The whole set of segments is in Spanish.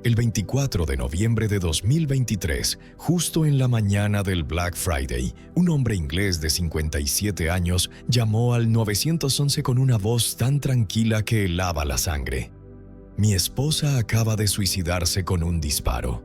El 24 de noviembre de 2023, justo en la mañana del Black Friday, un hombre inglés de 57 años llamó al 911 con una voz tan tranquila que helaba la sangre. Mi esposa acaba de suicidarse con un disparo.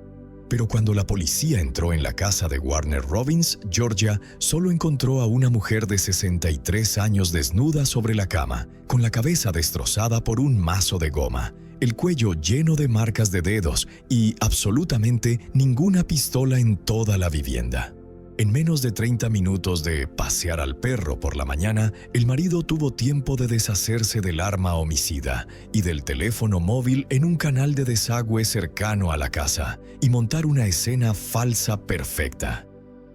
Pero cuando la policía entró en la casa de Warner Robins, Georgia, solo encontró a una mujer de 63 años desnuda sobre la cama, con la cabeza destrozada por un mazo de goma, el cuello lleno de marcas de dedos y absolutamente ninguna pistola en toda la vivienda. En menos de 30 minutos de pasear al perro por la mañana, el marido tuvo tiempo de deshacerse del arma homicida y del teléfono móvil en un canal de desagüe cercano a la casa y montar una escena falsa perfecta.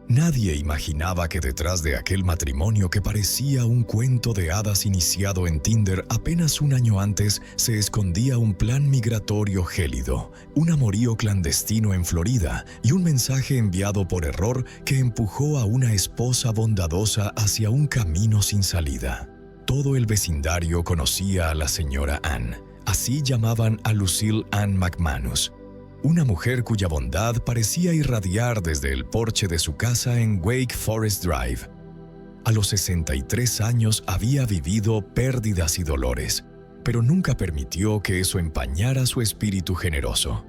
Nadie imaginaba que detrás de aquel matrimonio que parecía un cuento de hadas iniciado en Tinder apenas un año antes se escondía un plan migratorio gélido, un amorío clandestino en Florida y un mensaje enviado por error que empujó a una esposa bondadosa hacia un camino sin salida. Todo el vecindario conocía a la señora Ann. Así llamaban a Lucille Ann McManus, una mujer cuya bondad parecía irradiar desde el porche de su casa en Wake Forest Drive. A los 63 años había vivido pérdidas y dolores, pero nunca permitió que eso empañara su espíritu generoso.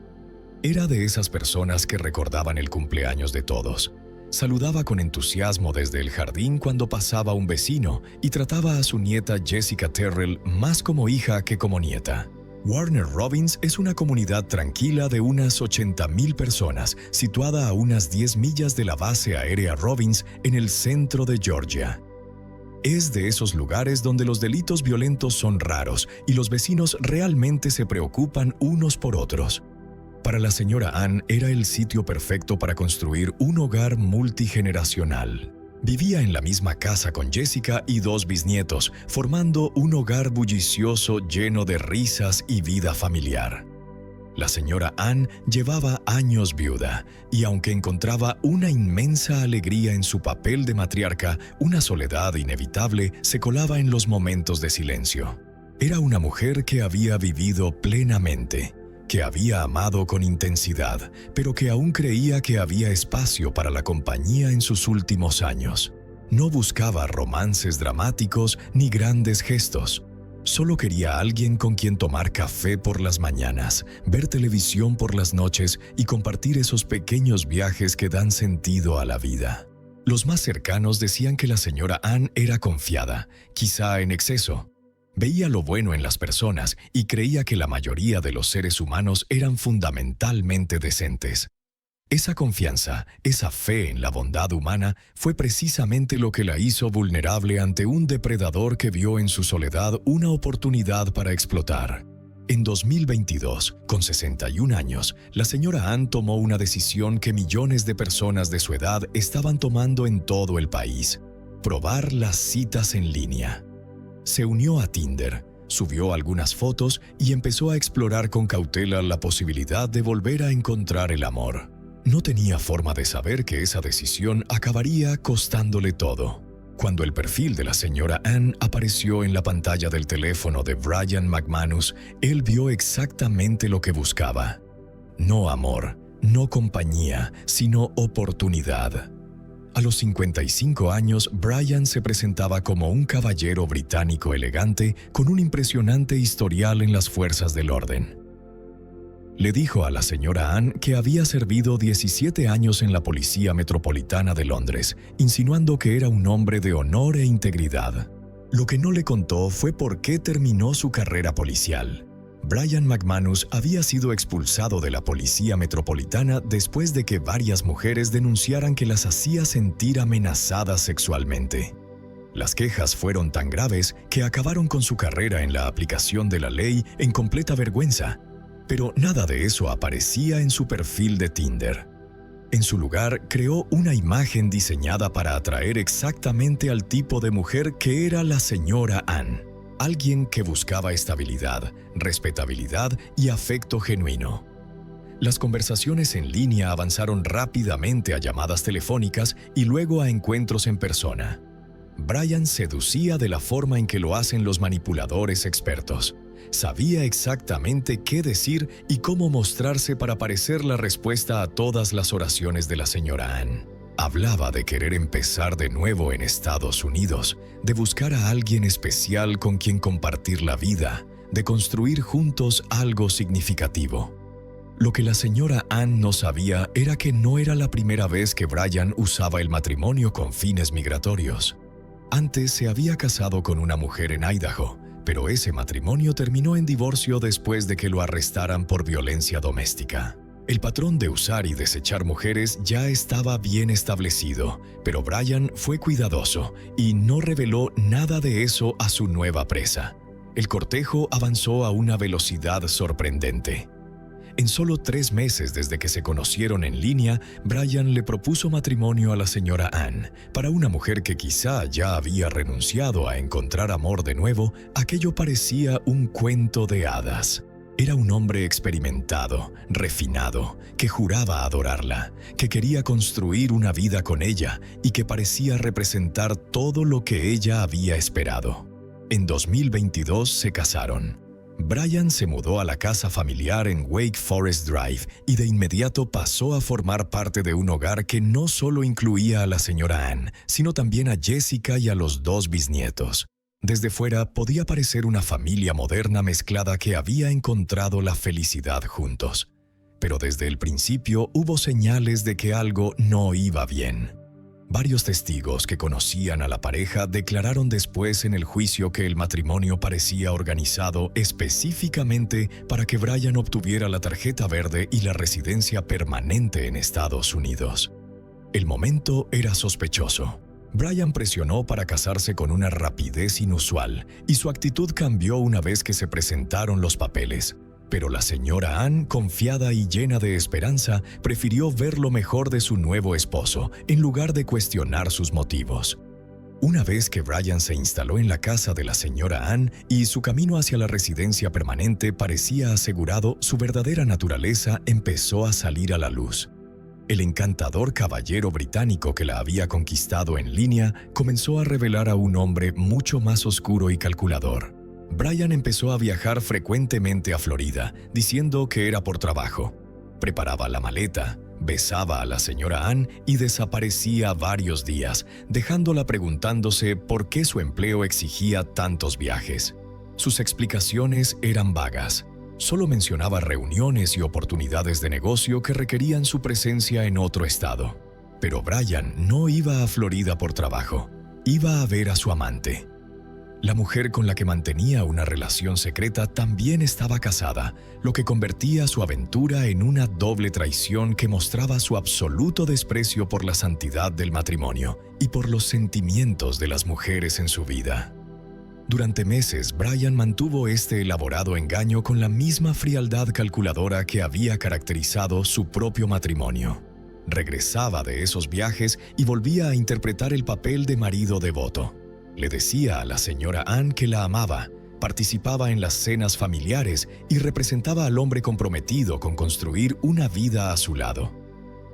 Era de esas personas que recordaban el cumpleaños de todos. Saludaba con entusiasmo desde el jardín cuando pasaba un vecino y trataba a su nieta Jessica Terrell más como hija que como nieta. Warner Robins es una comunidad tranquila de unas 80,000 personas, situada a unas 10 millas de la base aérea Robins en el centro de Georgia. Es de esos lugares donde los delitos violentos son raros y los vecinos realmente se preocupan unos por otros. Para la señora Ann era el sitio perfecto para construir un hogar multigeneracional. Vivía en la misma casa con Jessica y 2 bisnietos, formando un hogar bullicioso lleno de risas y vida familiar. La señora Ann llevaba años viuda, y aunque encontraba una inmensa alegría en su papel de matriarca, una soledad inevitable se colaba en los momentos de silencio. Era una mujer que había vivido plenamente, que había amado con intensidad, pero que aún creía que había espacio para la compañía en sus últimos años. No buscaba romances dramáticos ni grandes gestos. Solo quería a alguien con quien tomar café por las mañanas, ver televisión por las noches y compartir esos pequeños viajes que dan sentido a la vida. Los más cercanos decían que la señora Ann era confiada, quizá en exceso. Veía lo bueno en las personas y creía que la mayoría de los seres humanos eran fundamentalmente decentes. Esa confianza, esa fe en la bondad humana, fue precisamente lo que la hizo vulnerable ante un depredador que vio en su soledad una oportunidad para explotar. En 2022, con 61 años, la señora Ann tomó una decisión que millones de personas de su edad estaban tomando en todo el país: probar las citas en línea. Se unió a Tinder, subió algunas fotos y empezó a explorar con cautela la posibilidad de volver a encontrar el amor. No tenía forma de saber que esa decisión acabaría costándole todo. Cuando el perfil de la señora Ann apareció en la pantalla del teléfono de Brian McManus, él vio exactamente lo que buscaba. No amor, no compañía, sino oportunidad. A los 55 años, Brian se presentaba como un caballero británico elegante con un impresionante historial en las fuerzas del orden. Le dijo a la señora Ann que había servido 17 años en la Policía Metropolitana de Londres, insinuando que era un hombre de honor e integridad. Lo que no le contó fue por qué terminó su carrera policial. Brian McManus había sido expulsado de la Policía Metropolitana después de que varias mujeres denunciaran que las hacía sentir amenazadas sexualmente. Las quejas fueron tan graves que acabaron con su carrera en la aplicación de la ley en completa vergüenza, pero nada de eso aparecía en su perfil de Tinder. En su lugar, creó una imagen diseñada para atraer exactamente al tipo de mujer que era la señora Ann. Alguien que buscaba estabilidad, respetabilidad y afecto genuino. Las conversaciones en línea avanzaron rápidamente a llamadas telefónicas y luego a encuentros en persona. Brian seducía de la forma en que lo hacen los manipuladores expertos. Sabía exactamente qué decir y cómo mostrarse para parecer la respuesta a todas las oraciones de la señora Ann. Hablaba de querer empezar de nuevo en Estados Unidos, de buscar a alguien especial con quien compartir la vida, de construir juntos algo significativo. Lo que la señora Ann no sabía era que no era la primera vez que Brian usaba el matrimonio con fines migratorios. Antes se había casado con una mujer en Idaho, pero ese matrimonio terminó en divorcio después de que lo arrestaran por violencia doméstica. El patrón de usar y desechar mujeres ya estaba bien establecido, pero Brian fue cuidadoso y no reveló nada de eso a su nueva presa. El cortejo avanzó a una velocidad sorprendente. En solo 3 meses desde que se conocieron en línea, Brian le propuso matrimonio a la señora Ann. Para una mujer que quizá ya había renunciado a encontrar amor de nuevo, aquello parecía un cuento de hadas. Era un hombre experimentado, refinado, que juraba adorarla, que quería construir una vida con ella y que parecía representar todo lo que ella había esperado. En 2022 se casaron. Brian se mudó a la casa familiar en Wake Forest Drive y de inmediato pasó a formar parte de un hogar que no solo incluía a la señora Ann, sino también a Jessica y a los 2 bisnietos. Desde fuera podía parecer una familia moderna mezclada que había encontrado la felicidad juntos. Pero desde el principio hubo señales de que algo no iba bien. Varios testigos que conocían a la pareja declararon después en el juicio que el matrimonio parecía organizado específicamente para que Brian obtuviera la tarjeta verde y la residencia permanente en Estados Unidos. El momento era sospechoso. Brian presionó para casarse con una rapidez inusual y su actitud cambió una vez que se presentaron los papeles. Pero la señora Ann, confiada y llena de esperanza, prefirió ver lo mejor de su nuevo esposo en lugar de cuestionar sus motivos. Una vez que Brian se instaló en la casa de la señora Ann y su camino hacia la residencia permanente parecía asegurado, su verdadera naturaleza empezó a salir a la luz. El encantador caballero británico que la había conquistado en línea comenzó a revelar a un hombre mucho más oscuro y calculador. Brian empezó a viajar frecuentemente a Florida, diciendo que era por trabajo. Preparaba la maleta, besaba a la señora Ann y desaparecía varios días, dejándola preguntándose por qué su empleo exigía tantos viajes. Sus explicaciones eran vagas. Solo mencionaba reuniones y oportunidades de negocio que requerían su presencia en otro estado. Pero Brian no iba a Florida por trabajo, iba a ver a su amante. La mujer con la que mantenía una relación secreta también estaba casada, lo que convertía su aventura en una doble traición que mostraba su absoluto desprecio por la santidad del matrimonio y por los sentimientos de las mujeres en su vida. Durante meses, Brian mantuvo este elaborado engaño con la misma frialdad calculadora que había caracterizado su propio matrimonio. Regresaba de esos viajes y volvía a interpretar el papel de marido devoto. Le decía a la señora Ann que la amaba, participaba en las cenas familiares y representaba al hombre comprometido con construir una vida a su lado.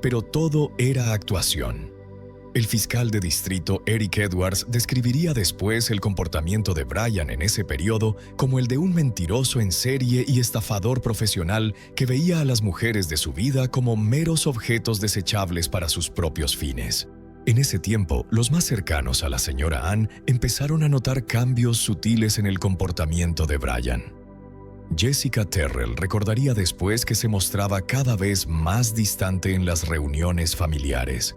Pero todo era actuación. El fiscal de distrito Eric Edwards describiría después el comportamiento de Brian en ese periodo como el de un mentiroso en serie y estafador profesional que veía a las mujeres de su vida como meros objetos desechables para sus propios fines. En ese tiempo, los más cercanos a la señora Ann empezaron a notar cambios sutiles en el comportamiento de Brian. Jessica Terrell recordaría después que se mostraba cada vez más distante en las reuniones familiares.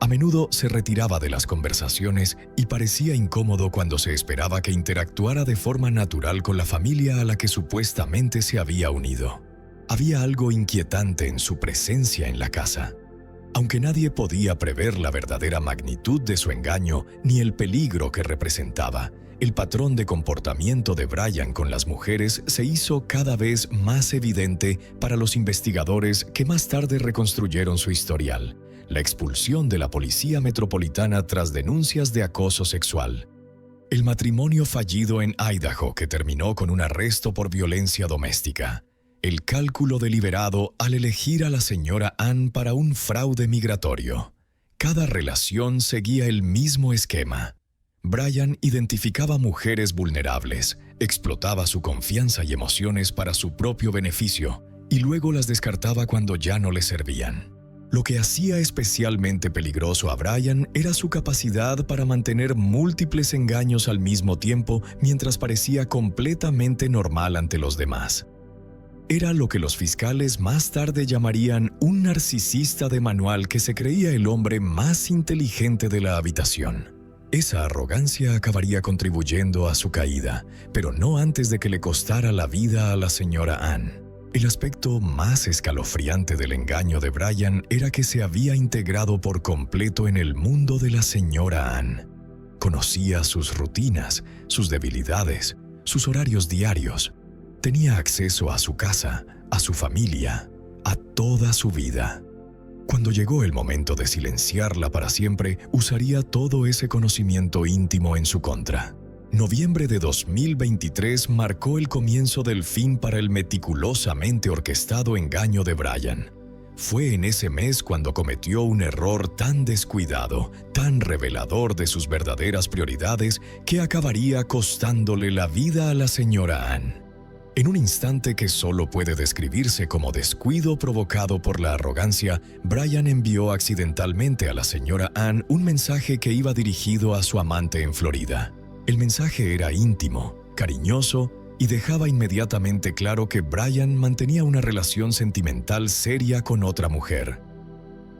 A menudo se retiraba de las conversaciones y parecía incómodo cuando se esperaba que interactuara de forma natural con la familia a la que supuestamente se había unido. Había algo inquietante en su presencia en la casa. Aunque nadie podía prever la verdadera magnitud de su engaño ni el peligro que representaba, el patrón de comportamiento de Brian con las mujeres se hizo cada vez más evidente para los investigadores que más tarde reconstruyeron su historial. La expulsión de la policía metropolitana tras denuncias de acoso sexual. El matrimonio fallido en Idaho que terminó con un arresto por violencia doméstica. El cálculo deliberado al elegir a la señora Ann para un fraude migratorio. Cada relación seguía el mismo esquema. Brian identificaba mujeres vulnerables, explotaba su confianza y emociones para su propio beneficio y luego las descartaba cuando ya no le servían. Lo que hacía especialmente peligroso a Brian era su capacidad para mantener múltiples engaños al mismo tiempo mientras parecía completamente normal ante los demás. Era lo que los fiscales más tarde llamarían un narcisista de manual que se creía el hombre más inteligente de la habitación. Esa arrogancia acabaría contribuyendo a su caída, pero no antes de que le costara la vida a la señora Ann. El aspecto más escalofriante del engaño de Brian era que se había integrado por completo en el mundo de la señora Ann. Conocía sus rutinas, sus debilidades, sus horarios diarios. Tenía acceso a su casa, a su familia, a toda su vida. Cuando llegó el momento de silenciarla para siempre, usaría todo ese conocimiento íntimo en su contra. Noviembre de 2023 marcó el comienzo del fin para el meticulosamente orquestado engaño de Brian. Fue en ese mes cuando cometió un error tan descuidado, tan revelador de sus verdaderas prioridades, que acabaría costándole la vida a la señora Ann. En un instante que solo puede describirse como descuido provocado por la arrogancia, Brian envió accidentalmente a la señora Ann un mensaje que iba dirigido a su amante en Florida. El mensaje era íntimo, cariñoso y dejaba inmediatamente claro que Brian mantenía una relación sentimental seria con otra mujer.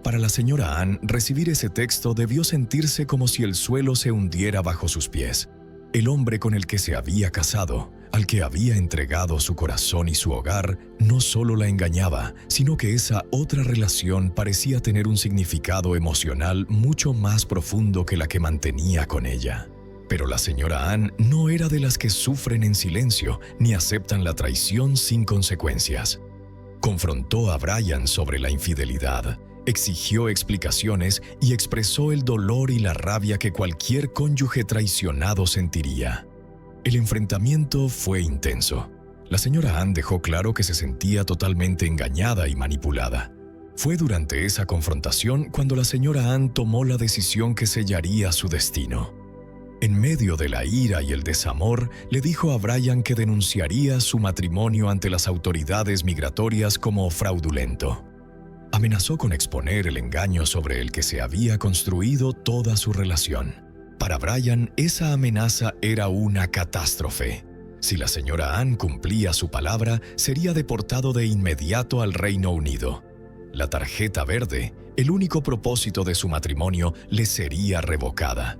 Para la señora Ann, recibir ese texto debió sentirse como si el suelo se hundiera bajo sus pies. El hombre con el que se había casado, al que había entregado su corazón y su hogar, no solo la engañaba, sino que esa otra relación parecía tener un significado emocional mucho más profundo que la que mantenía con ella. Pero la señora Ann no era de las que sufren en silencio ni aceptan la traición sin consecuencias. Confrontó a Brian sobre la infidelidad, exigió explicaciones y expresó el dolor y la rabia que cualquier cónyuge traicionado sentiría. El enfrentamiento fue intenso. La señora Ann dejó claro que se sentía totalmente engañada y manipulada. Fue durante esa confrontación cuando la señora Ann tomó la decisión que sellaría su destino. En medio de la ira y el desamor, le dijo a Brian que denunciaría su matrimonio ante las autoridades migratorias como fraudulento. Amenazó con exponer el engaño sobre el que se había construido toda su relación. Para Brian, esa amenaza era una catástrofe. Si la señora Ann cumplía su palabra, sería deportado de inmediato al Reino Unido. La tarjeta verde, el único propósito de su matrimonio, le sería revocada.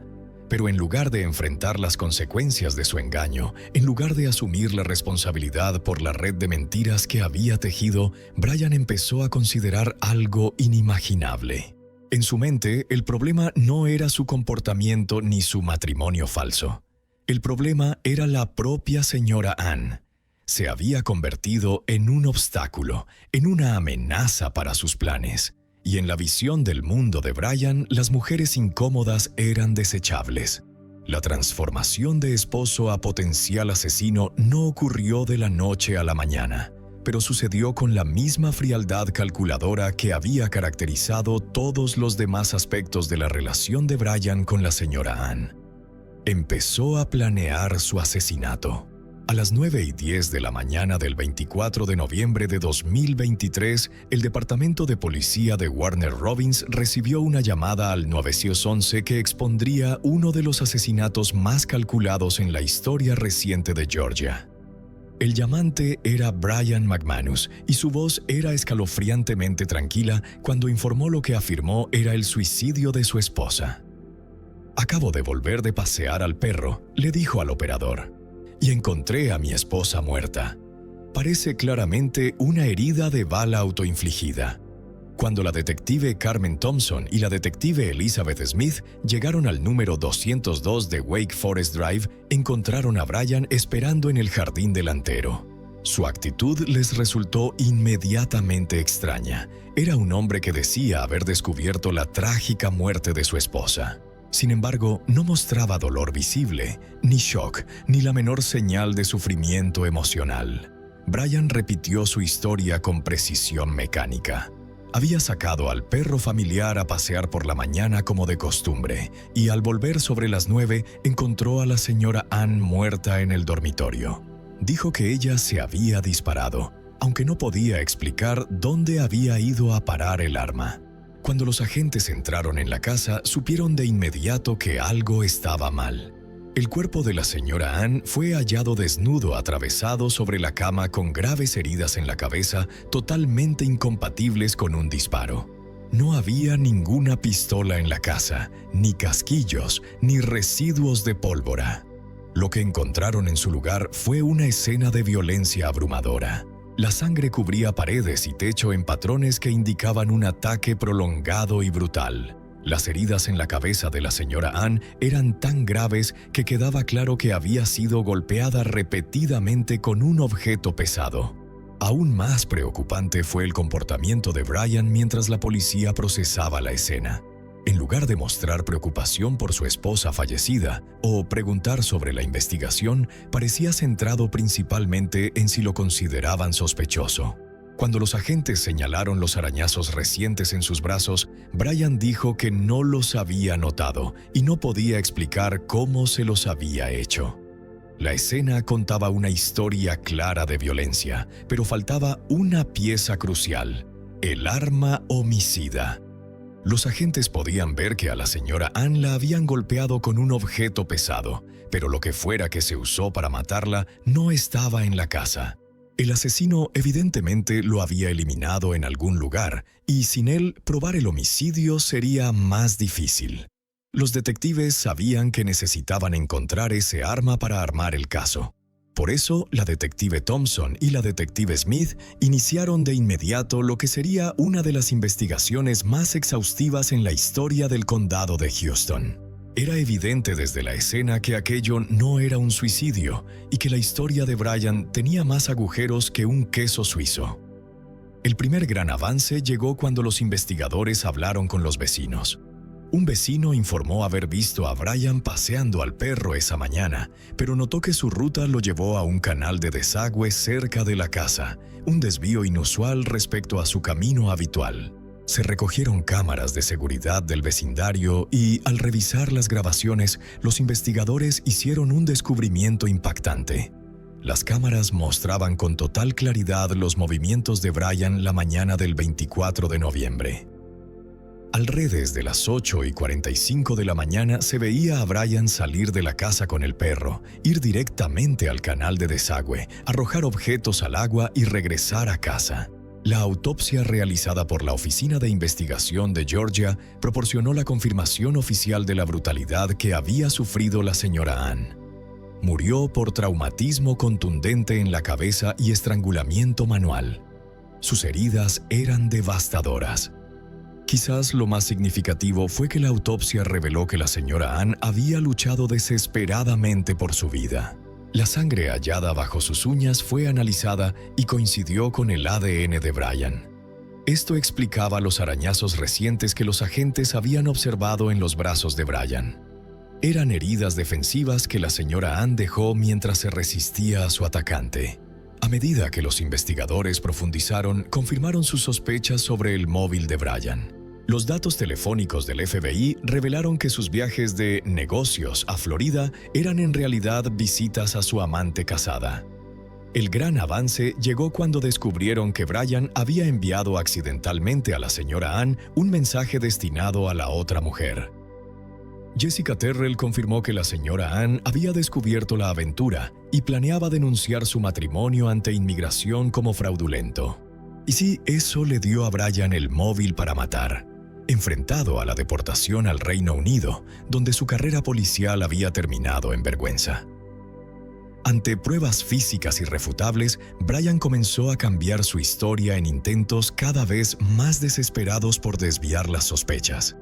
Pero en lugar de enfrentar las consecuencias de su engaño, en lugar de asumir la responsabilidad por la red de mentiras que había tejido, Brian empezó a considerar algo inimaginable. En su mente, el problema no era su comportamiento ni su matrimonio falso. El problema era la propia señora Ann. Se había convertido en un obstáculo, en una amenaza para sus planes. Y en la visión del mundo de Brian, las mujeres incómodas eran desechables. La transformación de esposo a potencial asesino no ocurrió de la noche a la mañana, pero sucedió con la misma frialdad calculadora que había caracterizado todos los demás aspectos de la relación de Brian con la señora Ann. Empezó a planear su asesinato. A las 9:10 de la mañana del 24 de noviembre de 2023, el Departamento de Policía de Warner Robins recibió una llamada al 911 que expondría uno de los asesinatos más calculados en la historia reciente de Georgia. El llamante era Brian McManus y su voz era escalofriantemente tranquila cuando informó lo que afirmó era el suicidio de su esposa. «Acabo de volver de pasear al perro», le dijo al operador. «Y encontré a mi esposa muerta. Parece claramente una herida de bala autoinfligida». Cuando la detective Carmen Thompson y la detective Elizabeth Smith llegaron al número 202 de Wake Forest Drive, encontraron a Brian esperando en el jardín delantero. Su actitud les resultó inmediatamente extraña. Era un hombre que decía haber descubierto la trágica muerte de su esposa. Sin embargo, no mostraba dolor visible, ni shock, ni la menor señal de sufrimiento emocional. Brian repitió su historia con precisión mecánica. Había sacado al perro familiar a pasear por la mañana como de costumbre, y al volver sobre las 9 encontró a la señora Ann muerta en el dormitorio. Dijo que ella se había disparado, aunque no podía explicar dónde había ido a parar el arma. Cuando los agentes entraron en la casa, supieron de inmediato que algo estaba mal. El cuerpo de la señora Ann fue hallado desnudo, atravesado sobre la cama con graves heridas en la cabeza, totalmente incompatibles con un disparo. No había ninguna pistola en la casa, ni casquillos, ni residuos de pólvora. Lo que encontraron en su lugar fue una escena de violencia abrumadora. La sangre cubría paredes y techo en patrones que indicaban un ataque prolongado y brutal. Las heridas en la cabeza de la señora Ann eran tan graves que quedaba claro que había sido golpeada repetidamente con un objeto pesado. Aún más preocupante fue el comportamiento de Brian mientras la policía procesaba la escena. En lugar de mostrar preocupación por su esposa fallecida o preguntar sobre la investigación, parecía centrado principalmente en si lo consideraban sospechoso. Cuando los agentes señalaron los arañazos recientes en sus brazos, Brian dijo que no los había notado y no podía explicar cómo se los había hecho. La escena contaba una historia clara de violencia, pero faltaba una pieza crucial: el arma homicida. Los agentes podían ver que a la señora Ann la habían golpeado con un objeto pesado, pero lo que fuera que se usó para matarla no estaba en la casa. El asesino evidentemente lo había eliminado en algún lugar, y sin él probar el homicidio sería más difícil. Los detectives sabían que necesitaban encontrar ese arma para armar el caso. Por eso, la detective Thompson y la detective Smith iniciaron de inmediato lo que sería una de las investigaciones más exhaustivas en la historia del condado de Houston. Era evidente desde la escena que aquello no era un suicidio y que la historia de Brian tenía más agujeros que un queso suizo. El primer gran avance llegó cuando los investigadores hablaron con los vecinos. Un vecino informó haber visto a Brian paseando al perro esa mañana, pero notó que su ruta lo llevó a un canal de desagüe cerca de la casa, un desvío inusual respecto a su camino habitual. Se recogieron cámaras de seguridad del vecindario y, al revisar las grabaciones, los investigadores hicieron un descubrimiento impactante. Las cámaras mostraban con total claridad los movimientos de Brian la mañana del 24 de noviembre. Alrededor de las 8:45 de la mañana se veía a Brian salir de la casa con el perro, ir directamente al canal de desagüe, arrojar objetos al agua y regresar a casa. La autopsia realizada por la Oficina de Investigación de Georgia proporcionó la confirmación oficial de la brutalidad que había sufrido la señora Ann. Murió por traumatismo contundente en la cabeza y estrangulamiento manual. Sus heridas eran devastadoras. Quizás lo más significativo fue que la autopsia reveló que la señora Ann había luchado desesperadamente por su vida. La sangre hallada bajo sus uñas fue analizada y coincidió con el ADN de Brian. Esto explicaba los arañazos recientes que los agentes habían observado en los brazos de Brian. Eran heridas defensivas que la señora Ann dejó mientras se resistía a su atacante. A medida que los investigadores profundizaron, confirmaron sus sospechas sobre el móvil de Brian. Los datos telefónicos del FBI revelaron que sus viajes de negocios a Florida eran en realidad visitas a su amante casada. El gran avance llegó cuando descubrieron que Brian había enviado accidentalmente a la señora Ann un mensaje destinado a la otra mujer. Jessica Terrell confirmó que la señora Ann había descubierto la aventura y planeaba denunciar su matrimonio ante inmigración como fraudulento. Y sí, eso le dio a Brian el móvil para matar. Enfrentado a la deportación al Reino Unido, donde su carrera policial había terminado en vergüenza. Ante pruebas físicas irrefutables, Brian comenzó a cambiar su historia en intentos cada vez más desesperados por desviar las sospechas.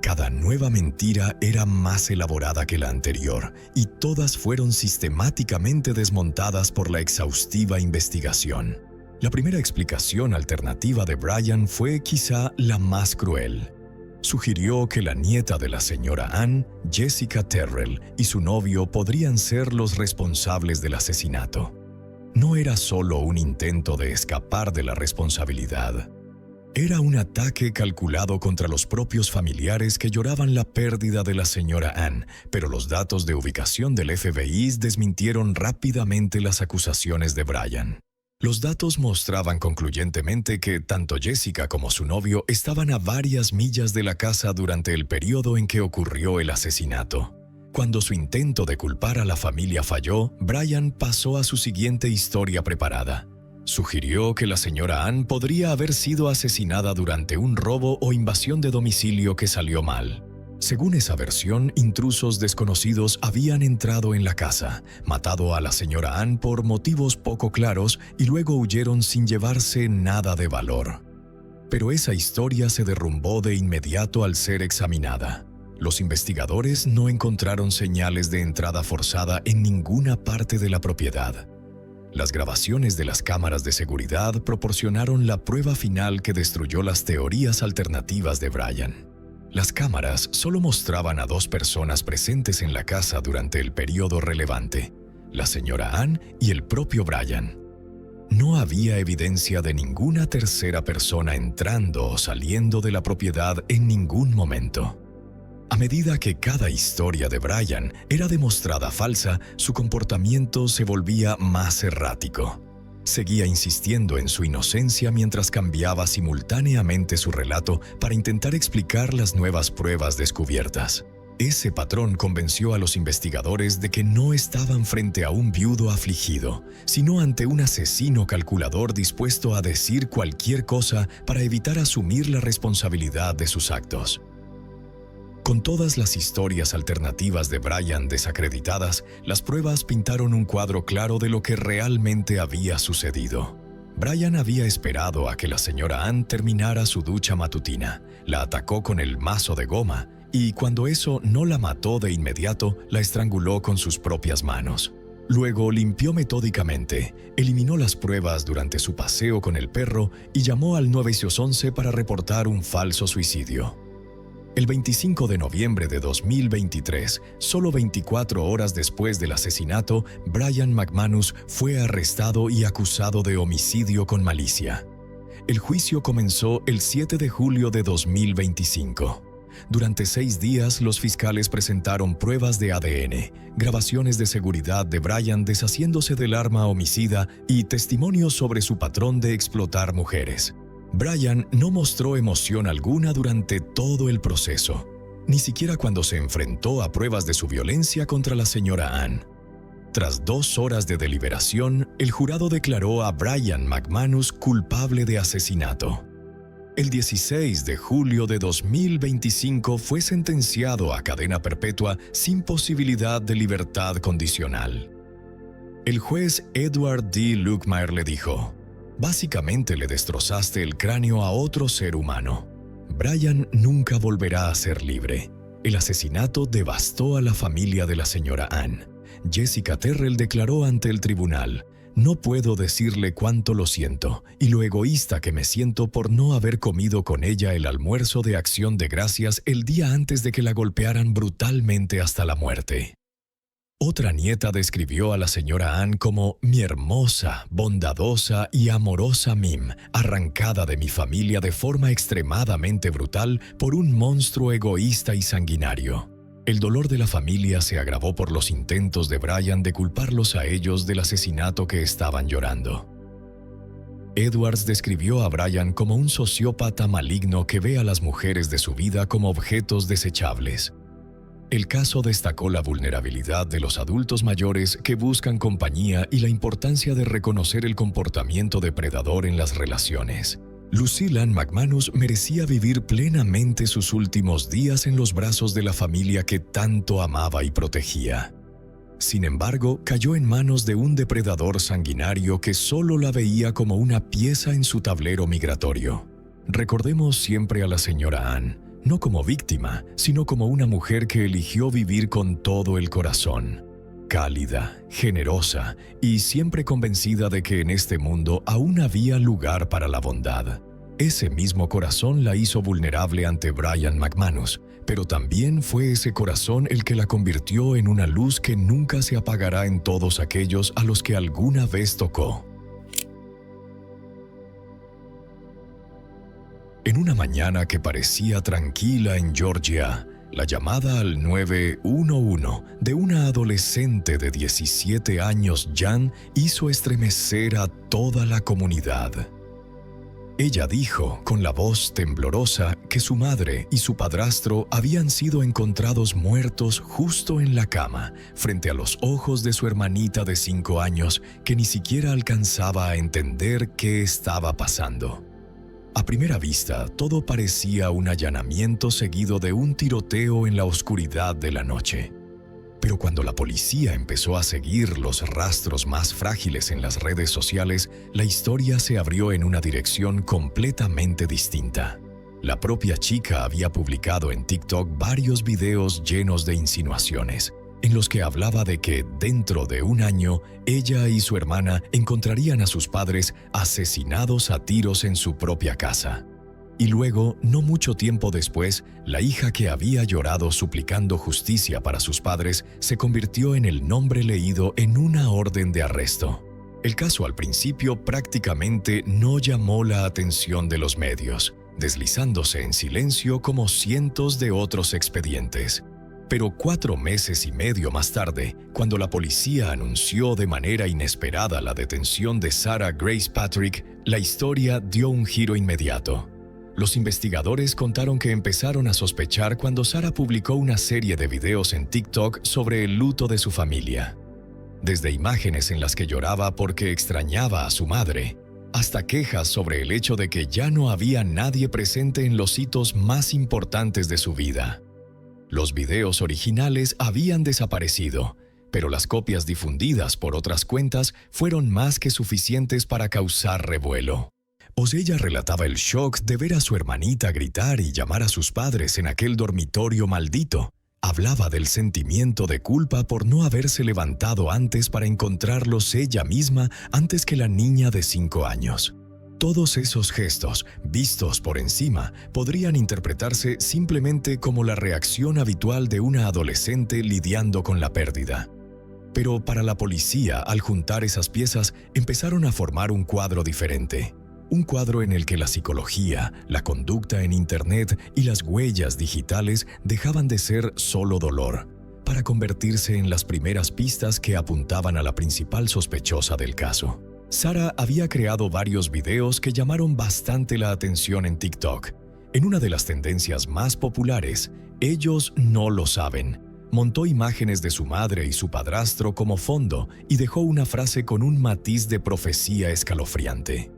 Cada nueva mentira era más elaborada que la anterior, y todas fueron sistemáticamente desmontadas por la exhaustiva investigación. La primera explicación alternativa de Brian fue quizá la más cruel. Sugirió que la nieta de la señora Ann, Jessica Terrell, y su novio podrían ser los responsables del asesinato. No era solo un intento de escapar de la responsabilidad. Era un ataque calculado contra los propios familiares que lloraban la pérdida de la señora Ann, pero los datos de ubicación del FBI desmintieron rápidamente las acusaciones de Brian. Los datos mostraban concluyentemente que tanto Jessica como su novio estaban a varias millas de la casa durante el periodo en que ocurrió el asesinato. Cuando su intento de culpar a la familia falló, Brian pasó a su siguiente historia preparada. Sugirió que la señora Ann podría haber sido asesinada durante un robo o invasión de domicilio que salió mal. Según esa versión, intrusos desconocidos habían entrado en la casa, matado a la señora Ann por motivos poco claros y luego huyeron sin llevarse nada de valor. Pero esa historia se derrumbó de inmediato al ser examinada. Los investigadores no encontraron señales de entrada forzada en ninguna parte de la propiedad. Las grabaciones de las cámaras de seguridad proporcionaron la prueba final que destruyó las teorías alternativas de Brian. Las cámaras solo mostraban a dos personas presentes en la casa durante el periodo relevante, la señora Ann y el propio Brian. No había evidencia de ninguna tercera persona entrando o saliendo de la propiedad en ningún momento. A medida que cada historia de Brian era demostrada falsa, su comportamiento se volvía más errático. Seguía insistiendo en su inocencia mientras cambiaba simultáneamente su relato para intentar explicar las nuevas pruebas descubiertas. Ese patrón convenció a los investigadores de que no estaban frente a un viudo afligido, sino ante un asesino calculador dispuesto a decir cualquier cosa para evitar asumir la responsabilidad de sus actos. Con todas las historias alternativas de Brian desacreditadas, las pruebas pintaron un cuadro claro de lo que realmente había sucedido. Brian había esperado a que la señora Ann terminara su ducha matutina, la atacó con el mazo de goma y, cuando eso no la mató de inmediato, la estranguló con sus propias manos. Luego limpió metódicamente, eliminó las pruebas durante su paseo con el perro y llamó al 911 para reportar un falso suicidio. El 25 de noviembre de 2023, solo 24 horas después del asesinato, Brian McManus fue arrestado y acusado de homicidio con malicia. El juicio comenzó el 7 de julio de 2025. Durante 6 días, los fiscales presentaron pruebas de ADN, grabaciones de seguridad de Brian deshaciéndose del arma homicida y testimonios sobre su patrón de explotar mujeres. Brian no mostró emoción alguna durante todo el proceso, ni siquiera cuando se enfrentó a pruebas de su violencia contra la señora Ann. Tras 2 horas de deliberación, el jurado declaró a Brian McManus culpable de asesinato. El 16 de julio de 2025 fue sentenciado a cadena perpetua sin posibilidad de libertad condicional. El juez Edward D. Luckmeyer le dijo: «Básicamente le destrozaste el cráneo a otro ser humano. Brian nunca volverá a ser libre. El asesinato devastó a la familia de la señora Ann». Jessica Terrell declaró ante el tribunal: «No puedo decirle cuánto lo siento y lo egoísta que me siento por no haber comido con ella el almuerzo de Acción de Gracias el día antes de que la golpearan brutalmente hasta la muerte». Otra nieta describió a la señora Ann como mi hermosa, bondadosa y amorosa Mim, arrancada de mi familia de forma extremadamente brutal por un monstruo egoísta y sanguinario. El dolor de la familia se agravó por los intentos de Brian de culparlos a ellos del asesinato que estaban llorando. Edwards describió a Brian como un sociópata maligno que ve a las mujeres de su vida como objetos desechables. El caso destacó la vulnerabilidad de los adultos mayores que buscan compañía y la importancia de reconocer el comportamiento depredador en las relaciones. Lucille Ann McManus merecía vivir plenamente sus últimos días en los brazos de la familia que tanto amaba y protegía. Sin embargo, cayó en manos de un depredador sanguinario que solo la veía como una pieza en su tablero migratorio. Recordemos siempre a la señora Ann, no como víctima, sino como una mujer que eligió vivir con todo el corazón. Cálida, generosa y siempre convencida de que en este mundo aún había lugar para la bondad. Ese mismo corazón la hizo vulnerable ante Brian McManus, pero también fue ese corazón el que la convirtió en una luz que nunca se apagará en todos aquellos a los que alguna vez tocó. En una mañana que parecía tranquila en Georgia, la llamada al 911 de una adolescente de 17 años, Jan, hizo estremecer a toda la comunidad. Ella dijo, con la voz temblorosa, que su madre y su padrastro habían sido encontrados muertos justo en la cama, frente a los ojos de su hermanita de 5 años, que ni siquiera alcanzaba a entender qué estaba pasando. A primera vista, todo parecía un allanamiento seguido de un tiroteo en la oscuridad de la noche. Pero cuando la policía empezó a seguir los rastros más frágiles en las redes sociales, la historia se abrió en una dirección completamente distinta. La propia chica había publicado en TikTok varios videos llenos de insinuaciones, en los que hablaba de que dentro de un año ella y su hermana encontrarían a sus padres asesinados a tiros en su propia casa. Y luego, no mucho tiempo después, la hija que había llorado suplicando justicia para sus padres se convirtió en el nombre leído en una orden de arresto. El caso al principio prácticamente no llamó la atención de los medios, deslizándose en silencio como cientos de otros expedientes. Pero 4 meses y medio más tarde, cuando la policía anunció de manera inesperada la detención de Sarah Grace Patrick, la historia dio un giro inmediato. Los investigadores contaron que empezaron a sospechar cuando Sarah publicó una serie de videos en TikTok sobre el luto de su familia. Desde imágenes en las que lloraba porque extrañaba a su madre, hasta quejas sobre el hecho de que ya no había nadie presente en los hitos más importantes de su vida. Los videos originales habían desaparecido, pero las copias difundidas por otras cuentas fueron más que suficientes para causar revuelo. Ella relataba el shock de ver a su hermanita gritar y llamar a sus padres en aquel dormitorio maldito. Hablaba del sentimiento de culpa por no haberse levantado antes para encontrarlos ella misma antes que la niña de 5 años. Todos esos gestos, vistos por encima, podrían interpretarse simplemente como la reacción habitual de una adolescente lidiando con la pérdida. Pero para la policía, al juntar esas piezas, empezaron a formar un cuadro diferente. Un cuadro en el que la psicología, la conducta en Internet y las huellas digitales dejaban de ser solo dolor, para convertirse en las primeras pistas que apuntaban a la principal sospechosa del caso. Sarah había creado varios videos que llamaron bastante la atención en TikTok. En una de las tendencias más populares, Ellos no lo saben, montó imágenes de su madre y su padrastro como fondo y dejó una frase con un matiz de profecía escalofriante.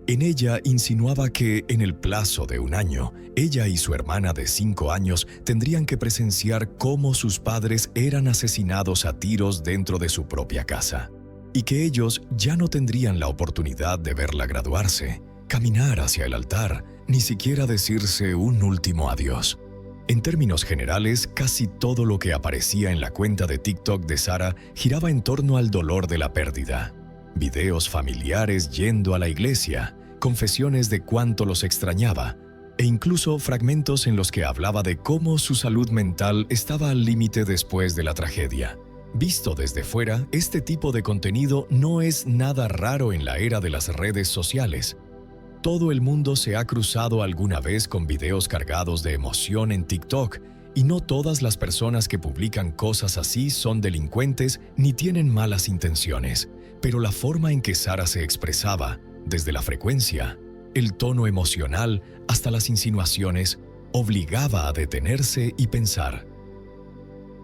En ella insinuaba que, en el plazo de un año, ella y su hermana de 5 años tendrían que presenciar cómo sus padres eran asesinados a tiros dentro de su propia casa, y que ellos ya no tendrían la oportunidad de verla graduarse, caminar hacia el altar, ni siquiera decirse un último adiós. En términos generales, casi todo lo que aparecía en la cuenta de TikTok de Sarah giraba en torno al dolor de la pérdida. Videos familiares yendo a la iglesia, confesiones de cuánto los extrañaba, e incluso fragmentos en los que hablaba de cómo su salud mental estaba al límite después de la tragedia. Visto desde fuera, este tipo de contenido no es nada raro en la era de las redes sociales. Todo el mundo se ha cruzado alguna vez con videos cargados de emoción en TikTok, y no todas las personas que publican cosas así son delincuentes ni tienen malas intenciones. Pero la forma en que Sarah se expresaba, desde la frecuencia, el tono emocional hasta las insinuaciones, obligaba a detenerse y pensar.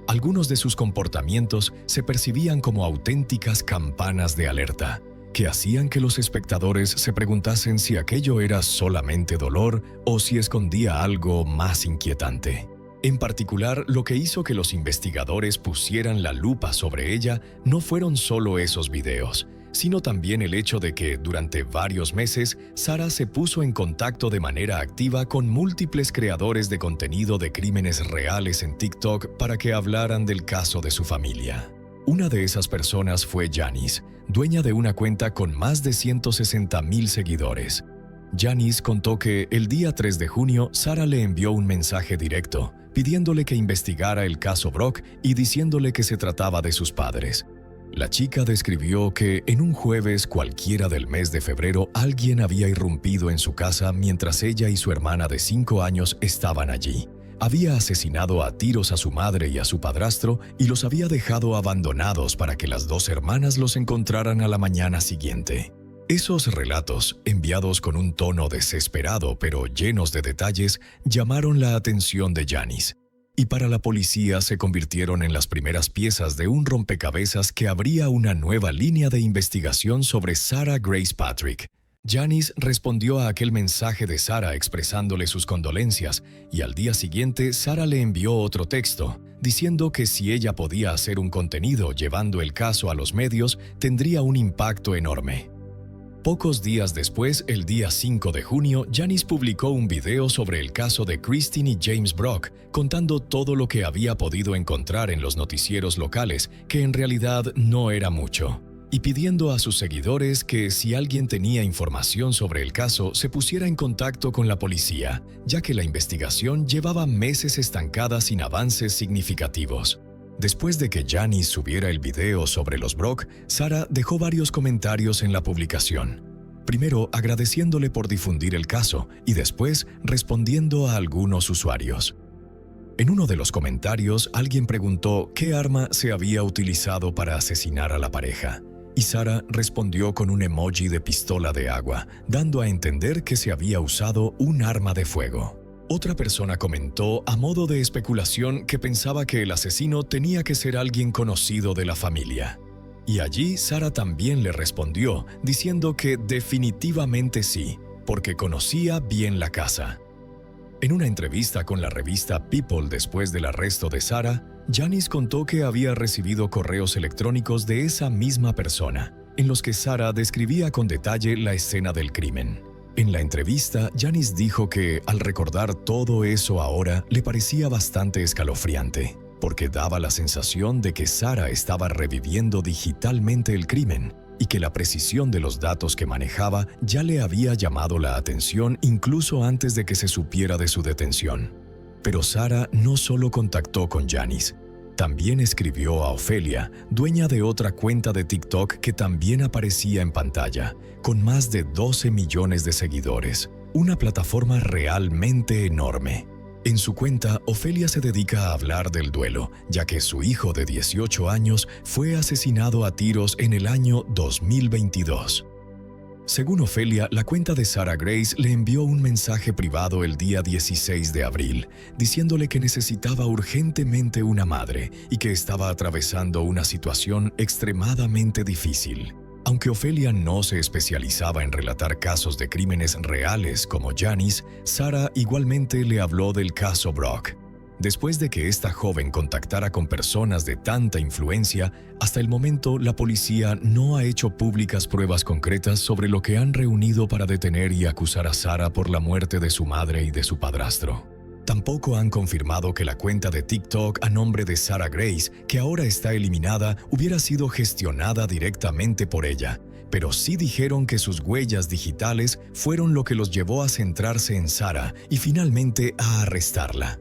Algunos de sus comportamientos se percibían como auténticas campanas de alerta, que hacían que los espectadores se preguntasen si aquello era solamente dolor o si escondía algo más inquietante. En particular, lo que hizo que los investigadores pusieran la lupa sobre ella no fueron solo esos videos, sino también el hecho de que, durante varios meses, Sarah se puso en contacto de manera activa con múltiples creadores de contenido de crímenes reales en TikTok para que hablaran del caso de su familia. Una de esas personas fue Janice, dueña de una cuenta con más de 160,000 seguidores. Janice contó que el día 3 de junio Sarah le envió un mensaje directo, pidiéndole que investigara el caso Brock y diciéndole que se trataba de sus padres. La chica describió que en un jueves cualquiera del mes de febrero alguien había irrumpido en su casa mientras ella y su hermana de 5 años estaban allí. Había asesinado a tiros a su madre y a su padrastro y los había dejado abandonados para que las 2 hermanas los encontraran a la mañana siguiente. Esos relatos, enviados con un tono desesperado pero llenos de detalles, llamaron la atención de Janice. Y para la policía se convirtieron en las primeras piezas de un rompecabezas que abría una nueva línea de investigación sobre Sarah Grace Patrick. Janice respondió a aquel mensaje de Sarah expresándole sus condolencias y al día siguiente Sarah le envió otro texto, diciendo que si ella podía hacer un contenido llevando el caso a los medios, tendría un impacto enorme. Pocos días después, el día 5 de junio, Janice publicó un video sobre el caso de Christine y James Brock, contando todo lo que había podido encontrar en los noticieros locales, que en realidad no era mucho, y pidiendo a sus seguidores que si alguien tenía información sobre el caso, se pusiera en contacto con la policía, ya que la investigación llevaba meses estancada sin avances significativos. Después de que Janice subiera el video sobre los Brock, Sarah dejó varios comentarios en la publicación. Primero agradeciéndole por difundir el caso y después respondiendo a algunos usuarios. En uno de los comentarios, alguien preguntó qué arma se había utilizado para asesinar a la pareja. Y Sarah respondió con un emoji de pistola de agua, dando a entender que se había usado un arma de fuego. Otra persona comentó a modo de especulación que pensaba que el asesino tenía que ser alguien conocido de la familia. Y allí Sarah también le respondió, diciendo que definitivamente sí, porque conocía bien la casa. En una entrevista con la revista People después del arresto de Sarah, Janice contó que había recibido correos electrónicos de esa misma persona, en los que Sarah describía con detalle la escena del crimen. En la entrevista, Janice dijo que, al recordar todo eso ahora, le parecía bastante escalofriante, porque daba la sensación de que Sarah estaba reviviendo digitalmente el crimen y que la precisión de los datos que manejaba ya le había llamado la atención incluso antes de que se supiera de su detención. Pero Sarah no solo contactó con Janice, también escribió a Ofelia, dueña de otra cuenta de TikTok que también aparecía en pantalla, con más de 12 millones de seguidores, una plataforma realmente enorme. En su cuenta, Ofelia se dedica a hablar del duelo, ya que su hijo de 18 años fue asesinado a tiros en el año 2022. Según Ofelia, la cuenta de Sarah Grace le envió un mensaje privado el día 16 de abril, diciéndole que necesitaba urgentemente una madre y que estaba atravesando una situación extremadamente difícil. Aunque Ofelia no se especializaba en relatar casos de crímenes reales como Janice, Sarah igualmente le habló del caso Brock. Después de que esta joven contactara con personas de tanta influencia, hasta el momento la policía no ha hecho públicas pruebas concretas sobre lo que han reunido para detener y acusar a Sarah por la muerte de su madre y de su padrastro. Tampoco han confirmado que la cuenta de TikTok a nombre de Sarah Grace, que ahora está eliminada, hubiera sido gestionada directamente por ella, pero sí dijeron que sus huellas digitales fueron lo que los llevó a centrarse en Sarah y finalmente a arrestarla.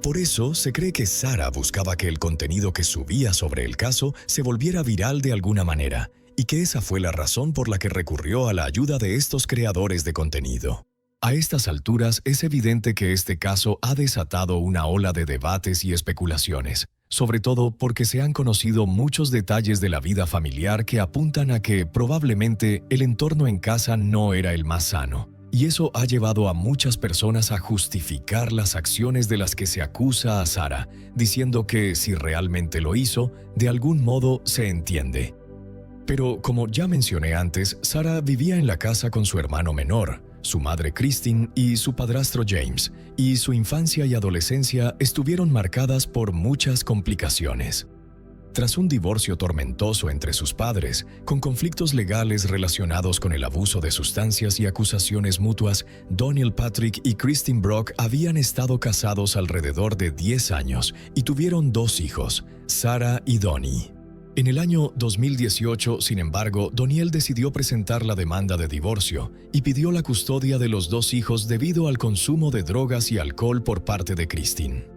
Por eso, se cree que Sarah buscaba que el contenido que subía sobre el caso se volviera viral de alguna manera, y que esa fue la razón por la que recurrió a la ayuda de estos creadores de contenido. A estas alturas, es evidente que este caso ha desatado una ola de debates y especulaciones, sobre todo porque se han conocido muchos detalles de la vida familiar que apuntan a que probablemente el entorno en casa no era el más sano. Y eso ha llevado a muchas personas a justificar las acciones de las que se acusa a Sarah, diciendo que si realmente lo hizo, de algún modo se entiende. Pero como ya mencioné antes, Sarah vivía en la casa con su hermano menor, su madre Christine y su padrastro James, y su infancia y adolescencia estuvieron marcadas por muchas complicaciones. Tras un divorcio tormentoso entre sus padres, con conflictos legales relacionados con el abuso de sustancias y acusaciones mutuas, Doniel Patrick y Christine Brock habían estado casados alrededor de 10 años y tuvieron 2 hijos, Sarah y Donnie. En el año 2018, sin embargo, Doniel decidió presentar la demanda de divorcio y pidió la custodia de los 2 hijos debido al consumo de drogas y alcohol por parte de Christine.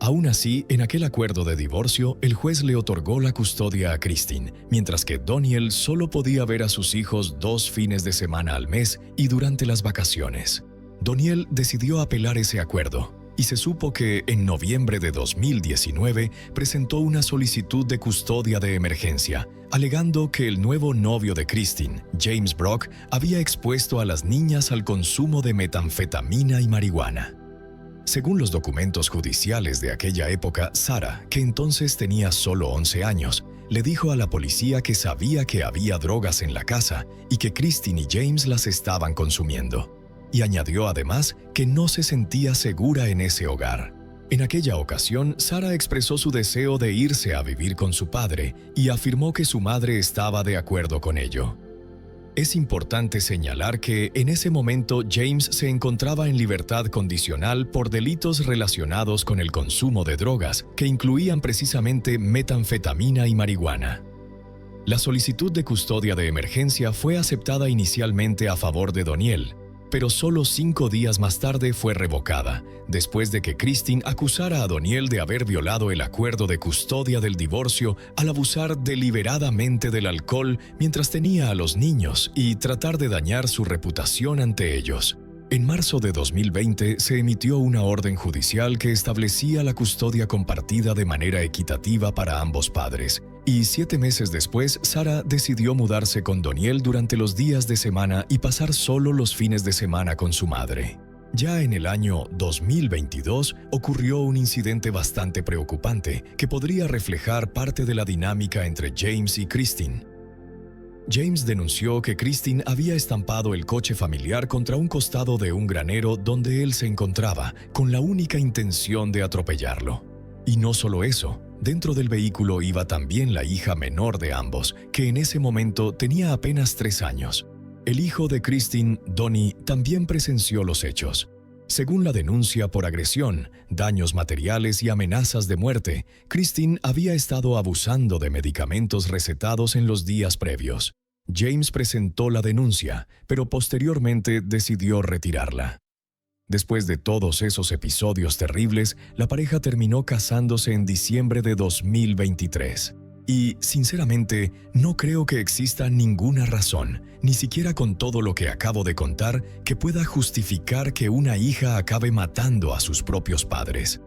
Aún así, en aquel acuerdo de divorcio, el juez le otorgó la custodia a Christine, mientras que Doniel solo podía ver a sus hijos 2 fines de semana al mes y durante las vacaciones. Doniel decidió apelar ese acuerdo, y se supo que en noviembre de 2019 presentó una solicitud de custodia de emergencia, alegando que el nuevo novio de Christine, James Brock, había expuesto a las niñas al consumo de metanfetamina y marihuana. Según los documentos judiciales de aquella época, Sarah, que entonces tenía solo 11 años, le dijo a la policía que sabía que había drogas en la casa y que Christine y James las estaban consumiendo. Y añadió además que no se sentía segura en ese hogar. En aquella ocasión, Sarah expresó su deseo de irse a vivir con su padre y afirmó que su madre estaba de acuerdo con ello. Es importante señalar que en ese momento James se encontraba en libertad condicional por delitos relacionados con el consumo de drogas que incluían precisamente metanfetamina y marihuana. La solicitud de custodia de emergencia fue aceptada inicialmente a favor de Doniel, pero solo 5 días más tarde fue revocada, después de que Christine acusara a Doniel de haber violado el acuerdo de custodia del divorcio al abusar deliberadamente del alcohol mientras tenía a los niños y tratar de dañar su reputación ante ellos. En marzo de 2020 se emitió una orden judicial que establecía la custodia compartida de manera equitativa para ambos padres, y 7 meses después Sarah decidió mudarse con Doniel durante los días de semana y pasar solo los fines de semana con su madre. Ya en el año 2022 ocurrió un incidente bastante preocupante que podría reflejar parte de la dinámica entre James y Christine. James denunció que Christine había estampado el coche familiar contra un costado de un granero donde él se encontraba, con la única intención de atropellarlo. Y no solo eso, dentro del vehículo iba también la hija menor de ambos, que en ese momento tenía apenas 3 años. El hijo de Christine, Donnie, también presenció los hechos. Según la denuncia por agresión, daños materiales y amenazas de muerte, Christine había estado abusando de medicamentos recetados en los días previos. James presentó la denuncia, pero posteriormente decidió retirarla. Después de todos esos episodios terribles, la pareja terminó casándose en diciembre de 2023. Y, sinceramente, no creo que exista ninguna razón, ni siquiera con todo lo que acabo de contar, que pueda justificar que una hija acabe matando a sus propios padres.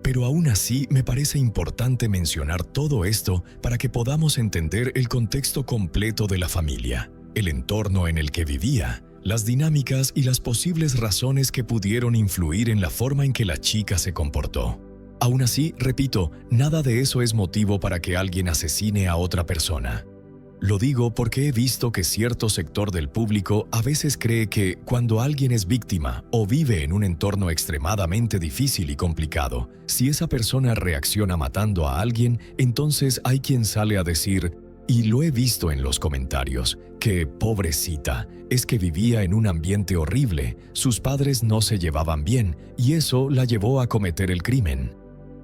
Pero aún así me parece importante mencionar todo esto para que podamos entender el contexto completo de la familia, el entorno en el que vivía, las dinámicas y las posibles razones que pudieron influir en la forma en que la chica se comportó. Aún así, repito, nada de eso es motivo para que alguien asesine a otra persona. Lo digo porque he visto que cierto sector del público a veces cree que cuando alguien es víctima o vive en un entorno extremadamente difícil y complicado, si esa persona reacciona matando a alguien, entonces hay quien sale a decir, y lo he visto en los comentarios, que pobrecita, es que vivía en un ambiente horrible, sus padres no se llevaban bien y eso la llevó a cometer el crimen.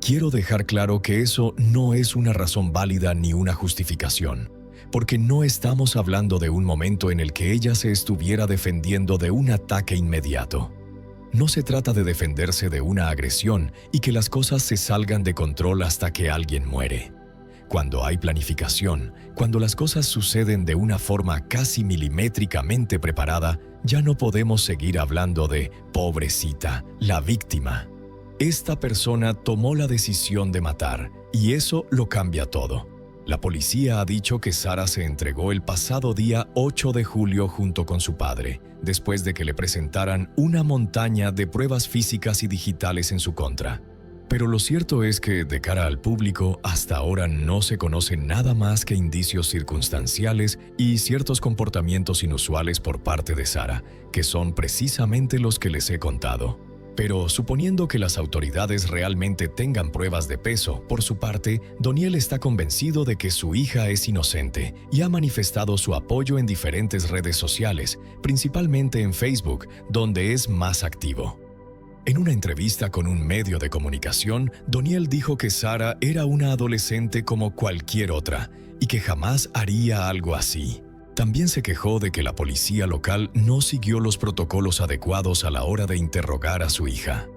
Quiero dejar claro que eso no es una razón válida ni una justificación, porque no estamos hablando de un momento en el que ella se estuviera defendiendo de un ataque inmediato. No se trata de defenderse de una agresión y que las cosas se salgan de control hasta que alguien muere. Cuando hay planificación, cuando las cosas suceden de una forma casi milimétricamente preparada, ya no podemos seguir hablando de pobrecita, la víctima. Esta persona tomó la decisión de matar, y eso lo cambia todo. La policía ha dicho que Sarah se entregó el pasado día 8 de julio junto con su padre, después de que le presentaran una montaña de pruebas físicas y digitales en su contra. Pero lo cierto es que, de cara al público, hasta ahora no se conoce nada más que indicios circunstanciales y ciertos comportamientos inusuales por parte de Sarah, que son precisamente los que les he contado. Pero suponiendo que las autoridades realmente tengan pruebas de peso, por su parte, Doniel está convencido de que su hija es inocente y ha manifestado su apoyo en diferentes redes sociales, principalmente en Facebook, donde es más activo. En una entrevista con un medio de comunicación, Doniel dijo que Sarah era una adolescente como cualquier otra y que jamás haría algo así. También se quejó de que la policía local no siguió los protocolos adecuados a la hora de interrogar a su hija.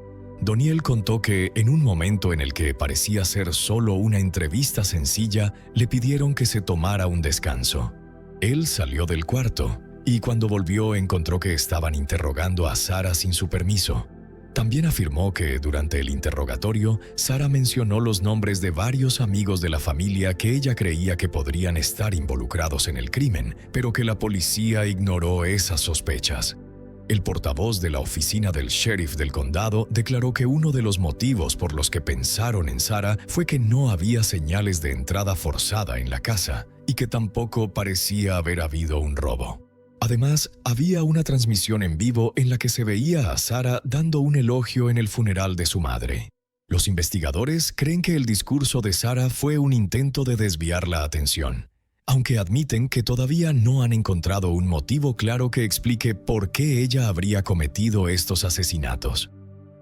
Doniel contó que en un momento en el que parecía ser solo una entrevista sencilla, le pidieron que se tomara un descanso. Él salió del cuarto y cuando volvió encontró que estaban interrogando a Sara sin su permiso. También afirmó que durante el interrogatorio, Sara mencionó los nombres de varios amigos de la familia que ella creía que podrían estar involucrados en el crimen, pero que la policía ignoró esas sospechas. El portavoz de la oficina del sheriff del condado declaró que uno de los motivos por los que pensaron en Sara fue que no había señales de entrada forzada en la casa y que tampoco parecía haber habido un robo. Además, había una transmisión en vivo en la que se veía a Sara dando un elogio en el funeral de su madre. Los investigadores creen que el discurso de Sara fue un intento de desviar la atención, aunque admiten que todavía no han encontrado un motivo claro que explique por qué ella habría cometido estos asesinatos.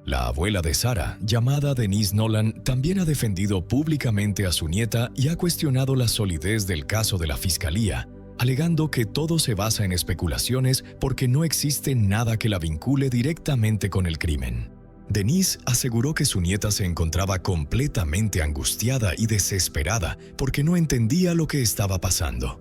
La abuela de Sara, llamada Denise Nolan, también ha defendido públicamente a su nieta y ha cuestionado la solidez del caso de la fiscalía, alegando que todo se basa en especulaciones porque no existe nada que la vincule directamente con el crimen. Denise aseguró que su nieta se encontraba completamente angustiada y desesperada porque no entendía lo que estaba pasando.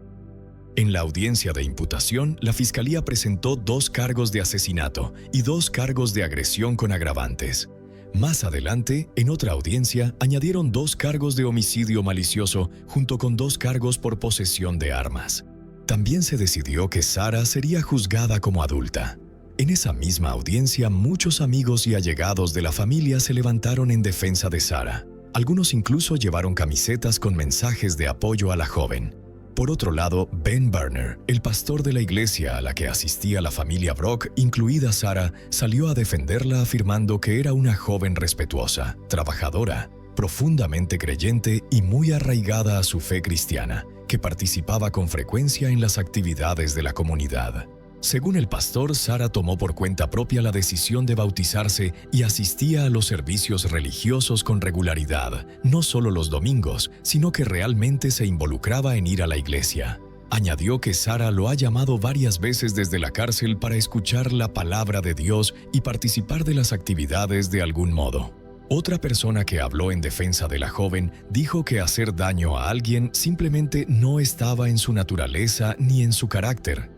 En la audiencia de imputación, la fiscalía presentó 2 cargos de asesinato y 2 cargos de agresión con agravantes. Más adelante, en otra audiencia, añadieron 2 cargos de homicidio malicioso junto con 2 cargos por posesión de armas. También se decidió que Sara sería juzgada como adulta. En esa misma audiencia, muchos amigos y allegados de la familia se levantaron en defensa de Sara. Algunos incluso llevaron camisetas con mensajes de apoyo a la joven. Por otro lado, Ben Berner, el pastor de la iglesia a la que asistía la familia Brock, incluida Sara, salió a defenderla afirmando que era una joven respetuosa, trabajadora, profundamente creyente y muy arraigada a su fe cristiana, que participaba con frecuencia en las actividades de la comunidad. Según el pastor, Sara tomó por cuenta propia la decisión de bautizarse y asistía a los servicios religiosos con regularidad, no solo los domingos, sino que realmente se involucraba en ir a la iglesia. Añadió que Sara lo ha llamado varias veces desde la cárcel para escuchar la palabra de Dios y participar de las actividades de algún modo. Otra persona que habló en defensa de la joven dijo que hacer daño a alguien simplemente no estaba en su naturaleza ni en su carácter.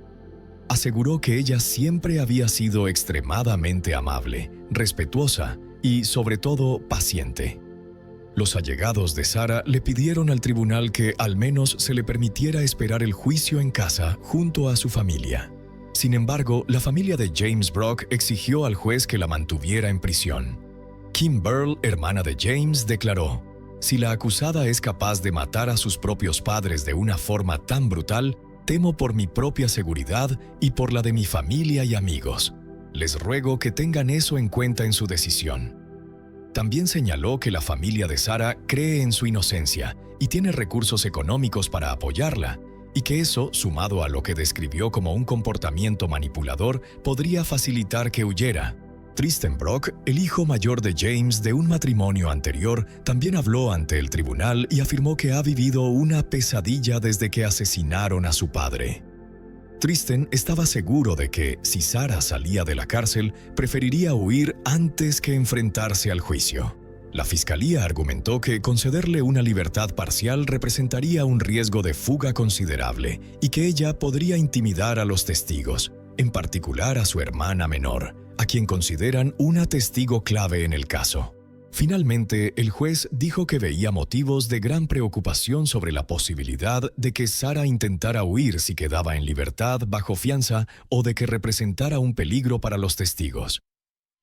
Aseguró que ella siempre había sido extremadamente amable, respetuosa y, sobre todo, paciente. Los allegados de Sara le pidieron al tribunal que al menos se le permitiera esperar el juicio en casa junto a su familia. Sin embargo, la familia de James Brock exigió al juez que la mantuviera en prisión. Kim Burl, hermana de James, declaró: «Si la acusada es capaz de matar a sus propios padres de una forma tan brutal, temo por mi propia seguridad y por la de mi familia y amigos. Les ruego que tengan eso en cuenta en su decisión». También señaló que la familia de Sara cree en su inocencia y tiene recursos económicos para apoyarla, y que eso, sumado a lo que describió como un comportamiento manipulador, podría facilitar que huyera. Tristan Brock, el hijo mayor de James de un matrimonio anterior, también habló ante el tribunal y afirmó que ha vivido una pesadilla desde que asesinaron a su padre. Tristan estaba seguro de que, si Sara salía de la cárcel, preferiría huir antes que enfrentarse al juicio. La fiscalía argumentó que concederle una libertad parcial representaría un riesgo de fuga considerable y que ella podría intimidar a los testigos, en particular a su hermana menor, a quien consideran una testigo clave en el caso. Finalmente, el juez dijo que veía motivos de gran preocupación sobre la posibilidad de que Sara intentara huir si quedaba en libertad bajo fianza o de que representara un peligro para los testigos.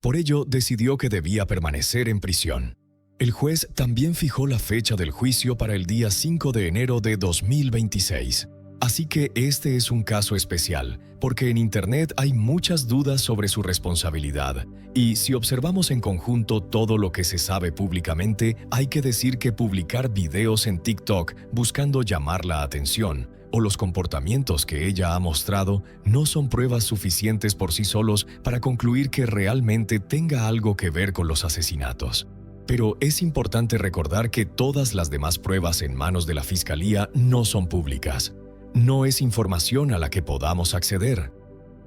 Por ello, decidió que debía permanecer en prisión. El juez también fijó la fecha del juicio para el día 5 de enero de 2026. Así que este es un caso especial, porque en Internet hay muchas dudas sobre su responsabilidad, y si observamos en conjunto todo lo que se sabe públicamente, hay que decir que publicar videos en TikTok buscando llamar la atención, o los comportamientos que ella ha mostrado, no son pruebas suficientes por sí solos para concluir que realmente tenga algo que ver con los asesinatos. Pero es importante recordar que todas las demás pruebas en manos de la Fiscalía no son públicas. No es información a la que podamos acceder.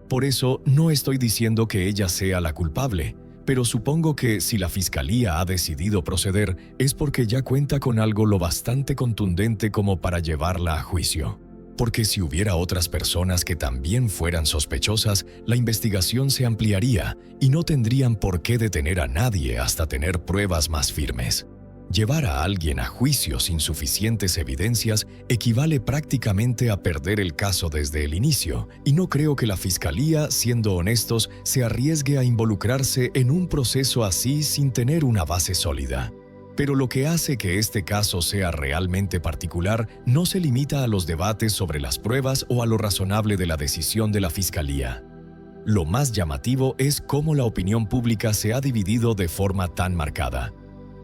Por eso, no estoy diciendo que ella sea la culpable, pero supongo que si la fiscalía ha decidido proceder es porque ya cuenta con algo lo bastante contundente como para llevarla a juicio. Porque si hubiera otras personas que también fueran sospechosas, la investigación se ampliaría y no tendrían por qué detener a nadie hasta tener pruebas más firmes. Llevar a alguien a juicio sin suficientes evidencias equivale prácticamente a perder el caso desde el inicio, y no creo que la fiscalía, siendo honestos, se arriesgue a involucrarse en un proceso así sin tener una base sólida. Pero lo que hace que este caso sea realmente particular no se limita a los debates sobre las pruebas o a lo razonable de la decisión de la fiscalía. Lo más llamativo es cómo la opinión pública se ha dividido de forma tan marcada.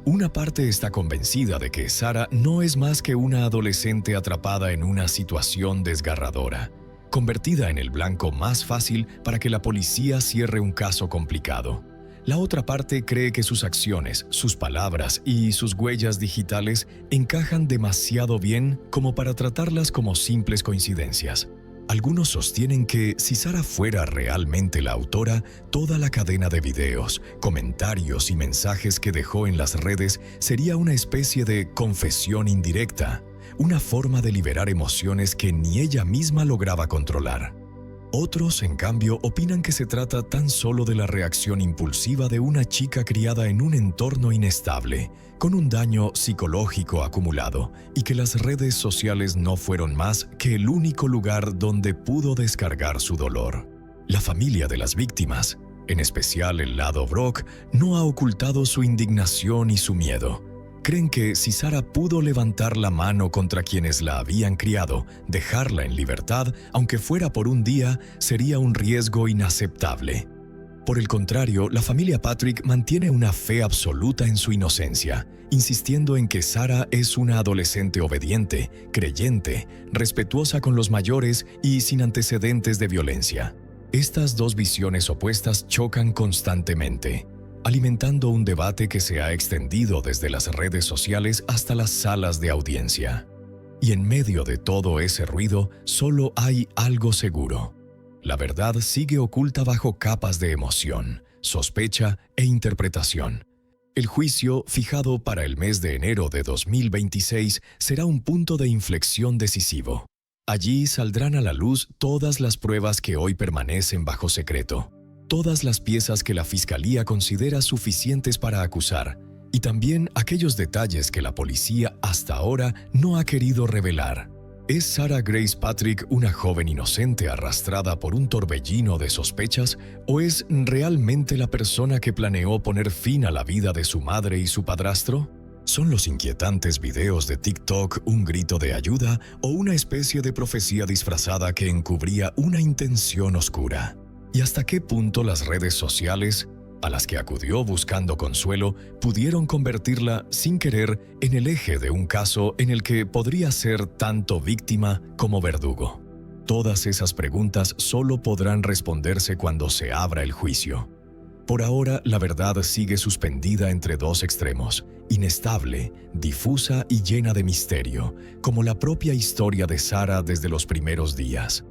Una parte está convencida de que Sara no es más que una adolescente atrapada en una situación desgarradora, convertida en el blanco más fácil para que la policía cierre un caso complicado. La otra parte cree que sus acciones, sus palabras y sus huellas digitales encajan demasiado bien como para tratarlas como simples coincidencias. Algunos sostienen que si Sara fuera realmente la autora, toda la cadena de videos, comentarios y mensajes que dejó en las redes sería una especie de confesión indirecta, una forma de liberar emociones que ni ella misma lograba controlar. Otros, en cambio, opinan que se trata tan solo de la reacción impulsiva de una chica criada en un entorno inestable, con un daño psicológico acumulado, y que las redes sociales no fueron más que el único lugar donde pudo descargar su dolor. La familia de las víctimas, en especial el lado Brock, no ha ocultado su indignación y su miedo. Creen que si Sara pudo levantar la mano contra quienes la habían criado, dejarla en libertad, aunque fuera por un día, sería un riesgo inaceptable. Por el contrario, la familia Patrick mantiene una fe absoluta en su inocencia, insistiendo en que Sara es una adolescente obediente, creyente, respetuosa con los mayores y sin antecedentes de violencia. Estas dos visiones opuestas chocan constantemente, alimentando un debate que se ha extendido desde las redes sociales hasta las salas de audiencia. Y en medio de todo ese ruido, solo hay algo seguro. La verdad sigue oculta bajo capas de emoción, sospecha e interpretación. El juicio, fijado para el mes de enero de 2026, será un punto de inflexión decisivo. Allí saldrán a la luz todas las pruebas que hoy permanecen bajo secreto, todas las piezas que la fiscalía considera suficientes para acusar, y también aquellos detalles que la policía hasta ahora no ha querido revelar. ¿Es Sara Grace Patrick una joven inocente arrastrada por un torbellino de sospechas, o es realmente la persona que planeó poner fin a la vida de su madre y su padrastro? ¿Son los inquietantes videos de TikTok un grito de ayuda o una especie de profecía disfrazada que encubría una intención oscura? ¿Y hasta qué punto las redes sociales, a las que acudió buscando consuelo, pudieron convertirla, sin querer, en el eje de un caso en el que podría ser tanto víctima como verdugo? Todas esas preguntas solo podrán responderse cuando se abra el juicio. Por ahora, la verdad sigue suspendida entre dos extremos, inestable, difusa y llena de misterio, como la propia historia de Sara desde los primeros días.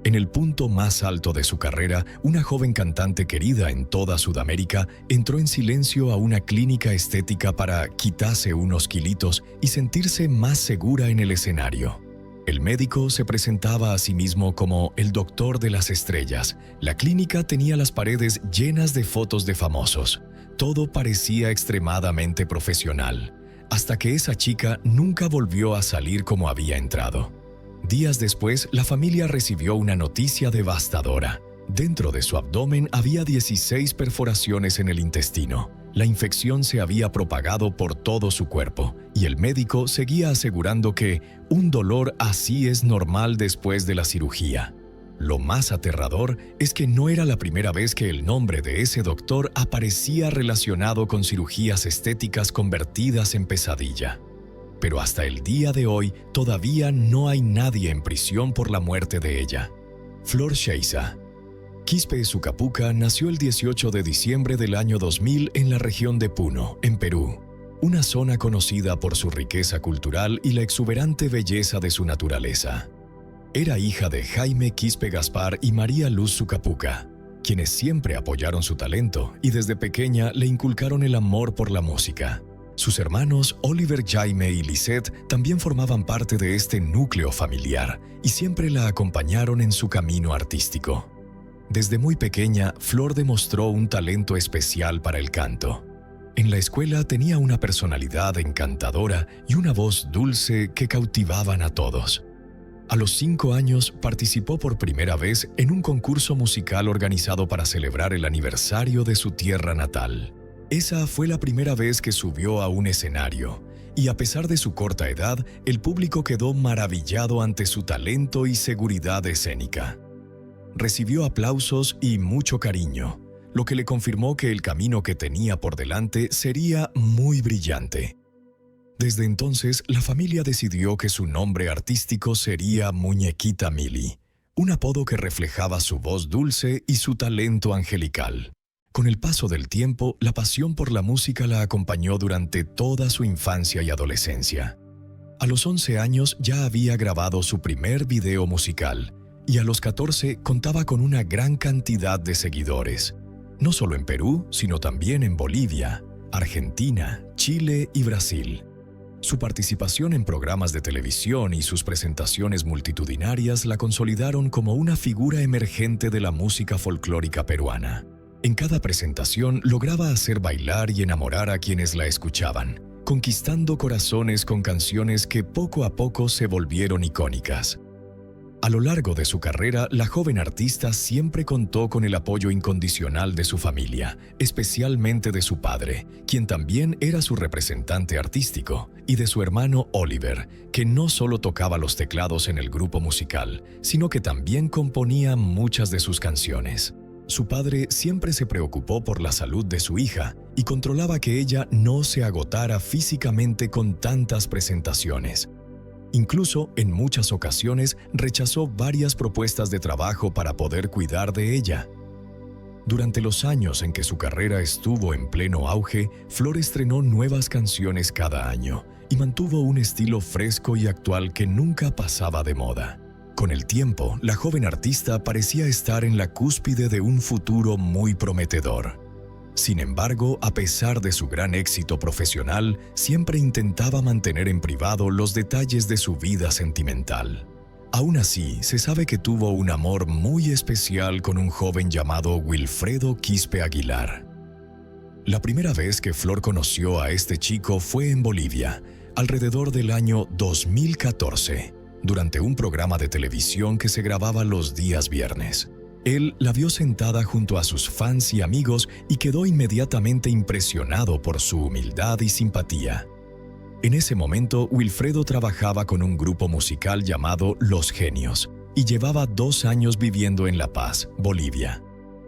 En el punto más alto de su carrera, una joven cantante querida en toda Sudamérica entró en silencio a una clínica estética para quitarse unos kilitos y sentirse más segura en el escenario. El médico se presentaba a sí mismo como el doctor de las estrellas. La clínica tenía las paredes llenas de fotos de famosos. Todo parecía extremadamente profesional, hasta que esa chica nunca volvió a salir como había entrado. Días después, la familia recibió una noticia devastadora. Dentro de su abdomen había 16 perforaciones en el intestino. La infección se había propagado por todo su cuerpo, y el médico seguía asegurando que un dolor así es normal después de la cirugía. Lo más aterrador es que no era la primera vez que el nombre de ese doctor aparecía relacionado con cirugías estéticas convertidas en pesadilla. Pero hasta el día de hoy todavía no hay nadie en prisión por la muerte de ella. Flor Sciezza. Quispe Sucapuca nació el 18 de diciembre del año 2000 en la región de Puno, en Perú, una zona conocida por su riqueza cultural y la exuberante belleza de su naturaleza. Era hija de Jaime Quispe Gaspar y María Luz Sucapuca, quienes siempre apoyaron su talento y desde pequeña le inculcaron el amor por la música. Sus hermanos Oliver, Jaime y Lisette también formaban parte de este núcleo familiar y siempre la acompañaron en su camino artístico. Desde muy pequeña, Flor demostró un talento especial para el canto. En la escuela tenía una personalidad encantadora y una voz dulce que cautivaban a todos. A los 5 años participó por primera vez en un concurso musical organizado para celebrar el aniversario de su tierra natal. Esa fue la primera vez que subió a un escenario, y a pesar de su corta edad, el público quedó maravillado ante su talento y seguridad escénica. Recibió aplausos y mucho cariño, lo que le confirmó que el camino que tenía por delante sería muy brillante. Desde entonces, la familia decidió que su nombre artístico sería Muñequita Mili, un apodo que reflejaba su voz dulce y su talento angelical. Con el paso del tiempo, la pasión por la música la acompañó durante toda su infancia y adolescencia. A los 11 años ya había grabado su primer video musical y a los 14 contaba con una gran cantidad de seguidores, no solo en Perú, sino también en Bolivia, Argentina, Chile y Brasil. Su participación en programas de televisión y sus presentaciones multitudinarias la consolidaron como una figura emergente de la música folclórica peruana. En cada presentación lograba hacer bailar y enamorar a quienes la escuchaban, conquistando corazones con canciones que poco a poco se volvieron icónicas. A lo largo de su carrera, la joven artista siempre contó con el apoyo incondicional de su familia, especialmente de su padre, quien también era su representante artístico, y de su hermano Oliver, que no solo tocaba los teclados en el grupo musical, sino que también componía muchas de sus canciones. Su padre siempre se preocupó por la salud de su hija y controlaba que ella no se agotara físicamente con tantas presentaciones. Incluso, en muchas ocasiones, rechazó varias propuestas de trabajo para poder cuidar de ella. Durante los años en que su carrera estuvo en pleno auge, Flor estrenó nuevas canciones cada año y mantuvo un estilo fresco y actual que nunca pasaba de moda. Con el tiempo, la joven artista parecía estar en la cúspide de un futuro muy prometedor. Sin embargo, a pesar de su gran éxito profesional, siempre intentaba mantener en privado los detalles de su vida sentimental. Aún así, se sabe que tuvo un amor muy especial con un joven llamado Wilfredo Quispe Aguilar. La primera vez que Flor conoció a este chico fue en Bolivia, alrededor del año 2014. Durante un programa de televisión que se grababa los días viernes. Él la vio sentada junto a sus fans y amigos y quedó inmediatamente impresionado por su humildad y simpatía. En ese momento, Wilfredo trabajaba con un grupo musical llamado Los Genios y llevaba 2 años viviendo en La Paz, Bolivia.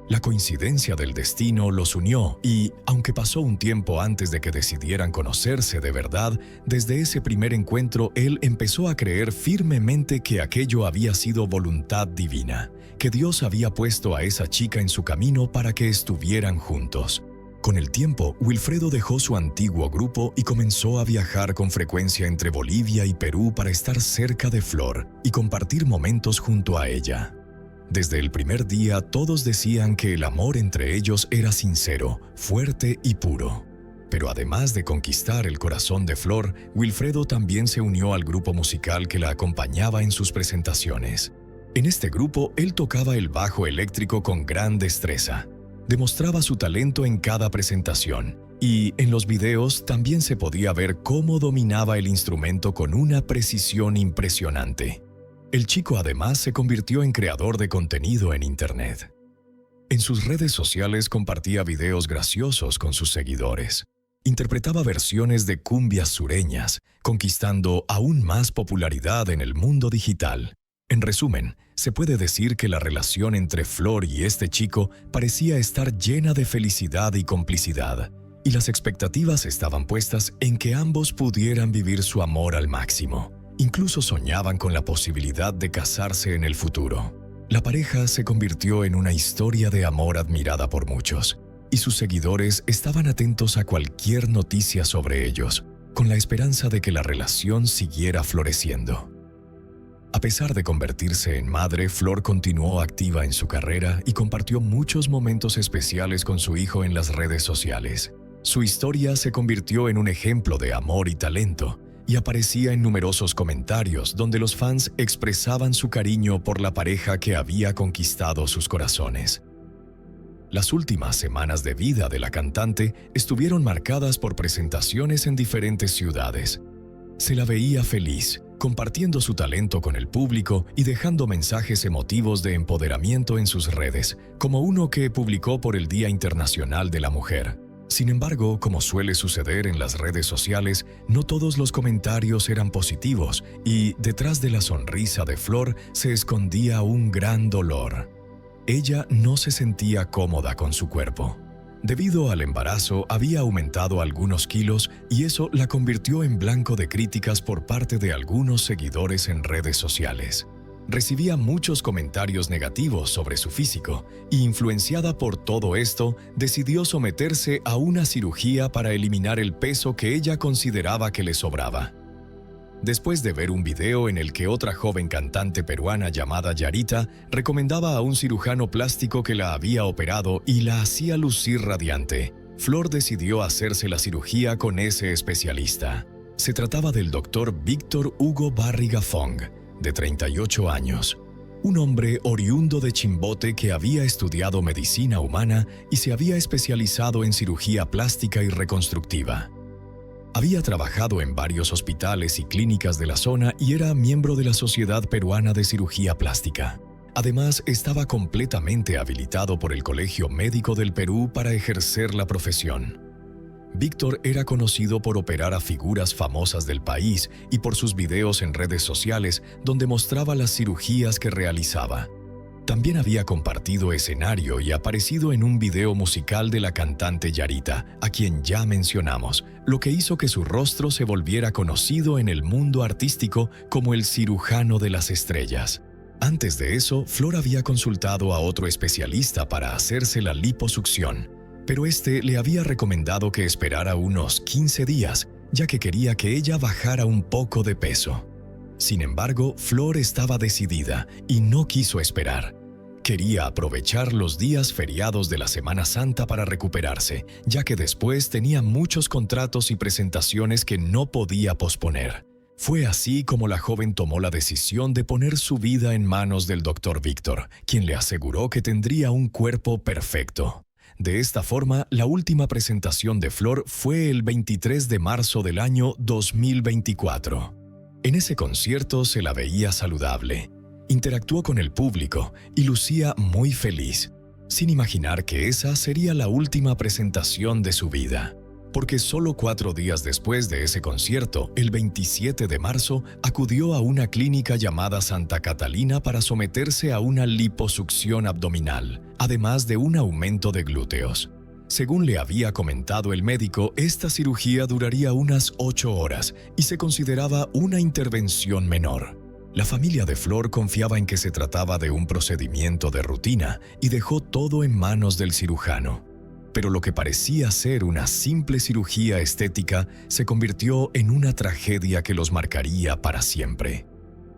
La coincidencia del destino los unió y, aunque pasó un tiempo antes de que decidieran conocerse de verdad, desde ese primer encuentro él empezó a creer firmemente que aquello había sido voluntad divina, que Dios había puesto a esa chica en su camino para que estuvieran juntos. Con el tiempo, Wilfredo dejó su antiguo grupo y comenzó a viajar con frecuencia entre Bolivia y Perú para estar cerca de Flor y compartir momentos junto a ella. Desde el primer día, todos decían que el amor entre ellos era sincero, fuerte y puro. Pero además de conquistar el corazón de Flor, Wilfredo también se unió al grupo musical que la acompañaba en sus presentaciones. En este grupo, él tocaba el bajo eléctrico con gran destreza. Demostraba su talento en cada presentación, y en los videos también se podía ver cómo dominaba el instrumento con una precisión impresionante. El chico además se convirtió en creador de contenido en Internet. En sus redes sociales compartía videos graciosos con sus seguidores. Interpretaba versiones de cumbias sureñas, conquistando aún más popularidad en el mundo digital. En resumen, se puede decir que la relación entre Flor y este chico parecía estar llena de felicidad y complicidad, y las expectativas estaban puestas en que ambos pudieran vivir su amor al máximo. Incluso soñaban con la posibilidad de casarse en el futuro. La pareja se convirtió en una historia de amor admirada por muchos, y sus seguidores estaban atentos a cualquier noticia sobre ellos, con la esperanza de que la relación siguiera floreciendo. A pesar de convertirse en madre, Flor continuó activa en su carrera y compartió muchos momentos especiales con su hijo en las redes sociales. Su historia se convirtió en un ejemplo de amor y talento, y aparecía en numerosos comentarios donde los fans expresaban su cariño por la pareja que había conquistado sus corazones. Las últimas semanas de vida de la cantante estuvieron marcadas por presentaciones en diferentes ciudades. Se la veía feliz, compartiendo su talento con el público y dejando mensajes emotivos de empoderamiento en sus redes, como uno que publicó por el Día Internacional de la Mujer. Sin embargo, como suele suceder en las redes sociales, no todos los comentarios eran positivos y detrás de la sonrisa de Flor se escondía un gran dolor. Ella no se sentía cómoda con su cuerpo. Debido al embarazo, había aumentado algunos kilos y eso la convirtió en blanco de críticas por parte de algunos seguidores en redes sociales. Recibía muchos comentarios negativos sobre su físico y, influenciada por todo esto, decidió someterse a una cirugía para eliminar el peso que ella consideraba que le sobraba. Después de ver un video en el que otra joven cantante peruana llamada Yarita recomendaba a un cirujano plástico que la había operado y la hacía lucir radiante, Flor decidió hacerse la cirugía con ese especialista. Se trataba del Dr. Víctor Hugo Barriga Fong, de 38 años, un hombre oriundo de Chimbote que había estudiado medicina humana y se había especializado en cirugía plástica y reconstructiva. Había trabajado en varios hospitales y clínicas de la zona y era miembro de la Sociedad Peruana de Cirugía Plástica. Además, estaba completamente habilitado por el Colegio Médico del Perú para ejercer la profesión. Víctor era conocido por operar a figuras famosas del país y por sus videos en redes sociales donde mostraba las cirugías que realizaba. También había compartido escenario y aparecido en un video musical de la cantante Yarita, a quien ya mencionamos, lo que hizo que su rostro se volviera conocido en el mundo artístico como el cirujano de las estrellas. Antes de eso, Flor había consultado a otro especialista para hacerse la liposucción, pero este le había recomendado que esperara unos 15 días, ya que quería que ella bajara un poco de peso. Sin embargo, Flor estaba decidida y no quiso esperar. Quería aprovechar los días feriados de la Semana Santa para recuperarse, ya que después tenía muchos contratos y presentaciones que no podía posponer. Fue así como la joven tomó la decisión de poner su vida en manos del Dr. Víctor, quien le aseguró que tendría un cuerpo perfecto. De esta forma, la última presentación de Flor fue el 23 de marzo del año 2024. En ese concierto se la veía saludable, interactuó con el público y lucía muy feliz, sin imaginar que esa sería la última presentación de su vida. Porque solo 4 días después de ese concierto, el 27 de marzo, acudió a una clínica llamada Santa Catalina para someterse a una liposucción abdominal, además de un aumento de glúteos. Según le había comentado el médico, esta cirugía duraría unas 8 horas y se consideraba una intervención menor. La familia de Flor confiaba en que se trataba de un procedimiento de rutina y dejó todo en manos del cirujano. Pero lo que parecía ser una simple cirugía estética se convirtió en una tragedia que los marcaría para siempre.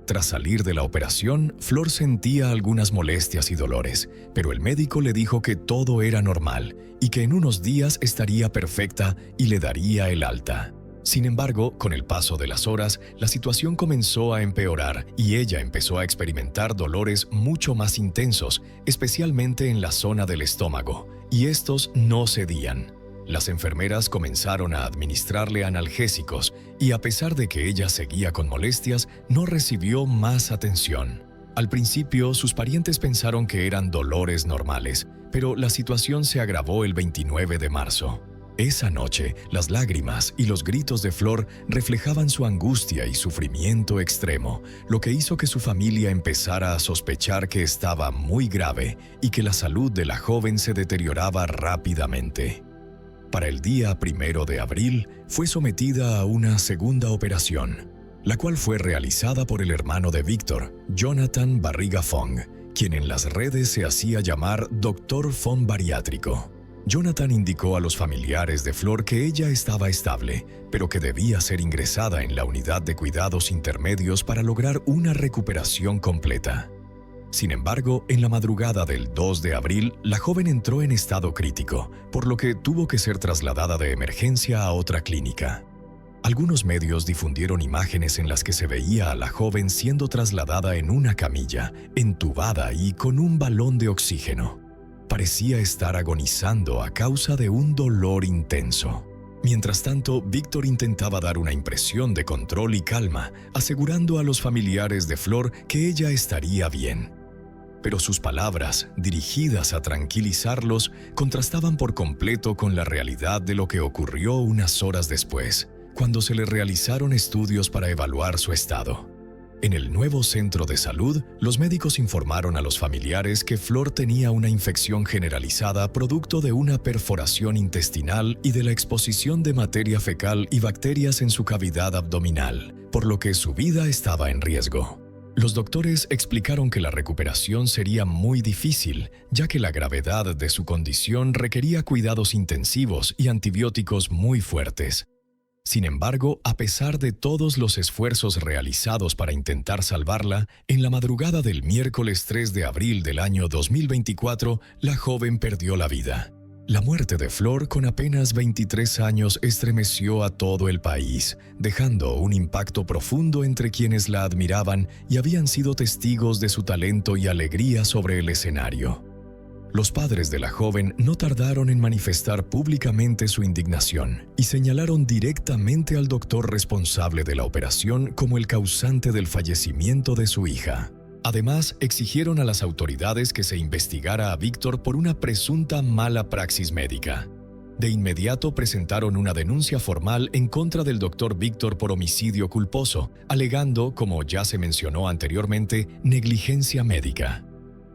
Tras salir de la operación, Flor sentía algunas molestias y dolores, pero el médico le dijo que todo era normal y que en unos días estaría perfecta y le daría el alta. Sin embargo, con el paso de las horas, la situación comenzó a empeorar y ella empezó a experimentar dolores mucho más intensos, especialmente en la zona del estómago, y estos no cedían. Las enfermeras comenzaron a administrarle analgésicos y a pesar de que ella seguía con molestias, no recibió más atención. Al principio, sus parientes pensaron que eran dolores normales, pero la situación se agravó el 29 de marzo. Esa noche, las lágrimas y los gritos de Flor reflejaban su angustia y sufrimiento extremo, lo que hizo que su familia empezara a sospechar que estaba muy grave y que la salud de la joven se deterioraba rápidamente. Para el día 1 de abril, fue sometida a una segunda operación, la cual fue realizada por el hermano de Víctor, Jonathan Barriga Fong, quien en las redes se hacía llamar Dr. Fong Bariátrico. Jonathan indicó a los familiares de Flor que ella estaba estable, pero que debía ser ingresada en la unidad de cuidados intermedios para lograr una recuperación completa. Sin embargo, en la madrugada del 2 de abril, la joven entró en estado crítico, por lo que tuvo que ser trasladada de emergencia a otra clínica. Algunos medios difundieron imágenes en las que se veía a la joven siendo trasladada en una camilla, entubada y con un balón de oxígeno. Parecía estar agonizando a causa de un dolor intenso. Mientras tanto, Víctor intentaba dar una impresión de control y calma, asegurando a los familiares de Flor que ella estaría bien. Pero sus palabras, dirigidas a tranquilizarlos, contrastaban por completo con la realidad de lo que ocurrió unas horas después, cuando se le realizaron estudios para evaluar su estado. En el nuevo centro de salud, los médicos informaron a los familiares que Flor tenía una infección generalizada producto de una perforación intestinal y de la exposición de materia fecal y bacterias en su cavidad abdominal, por lo que su vida estaba en riesgo. Los doctores explicaron que la recuperación sería muy difícil, ya que la gravedad de su condición requería cuidados intensivos y antibióticos muy fuertes. Sin embargo, a pesar de todos los esfuerzos realizados para intentar salvarla, en la madrugada del miércoles 3 de abril del año 2024, la joven perdió la vida. La muerte de Flor, con apenas 23 años, estremeció a todo el país, dejando un impacto profundo entre quienes la admiraban y habían sido testigos de su talento y alegría sobre el escenario. Los padres de la joven no tardaron en manifestar públicamente su indignación y señalaron directamente al doctor responsable de la operación como el causante del fallecimiento de su hija. Además, exigieron a las autoridades que se investigara a Víctor por una presunta mala praxis médica. De inmediato presentaron una denuncia formal en contra del doctor Víctor por homicidio culposo, alegando, como ya se mencionó anteriormente, negligencia médica.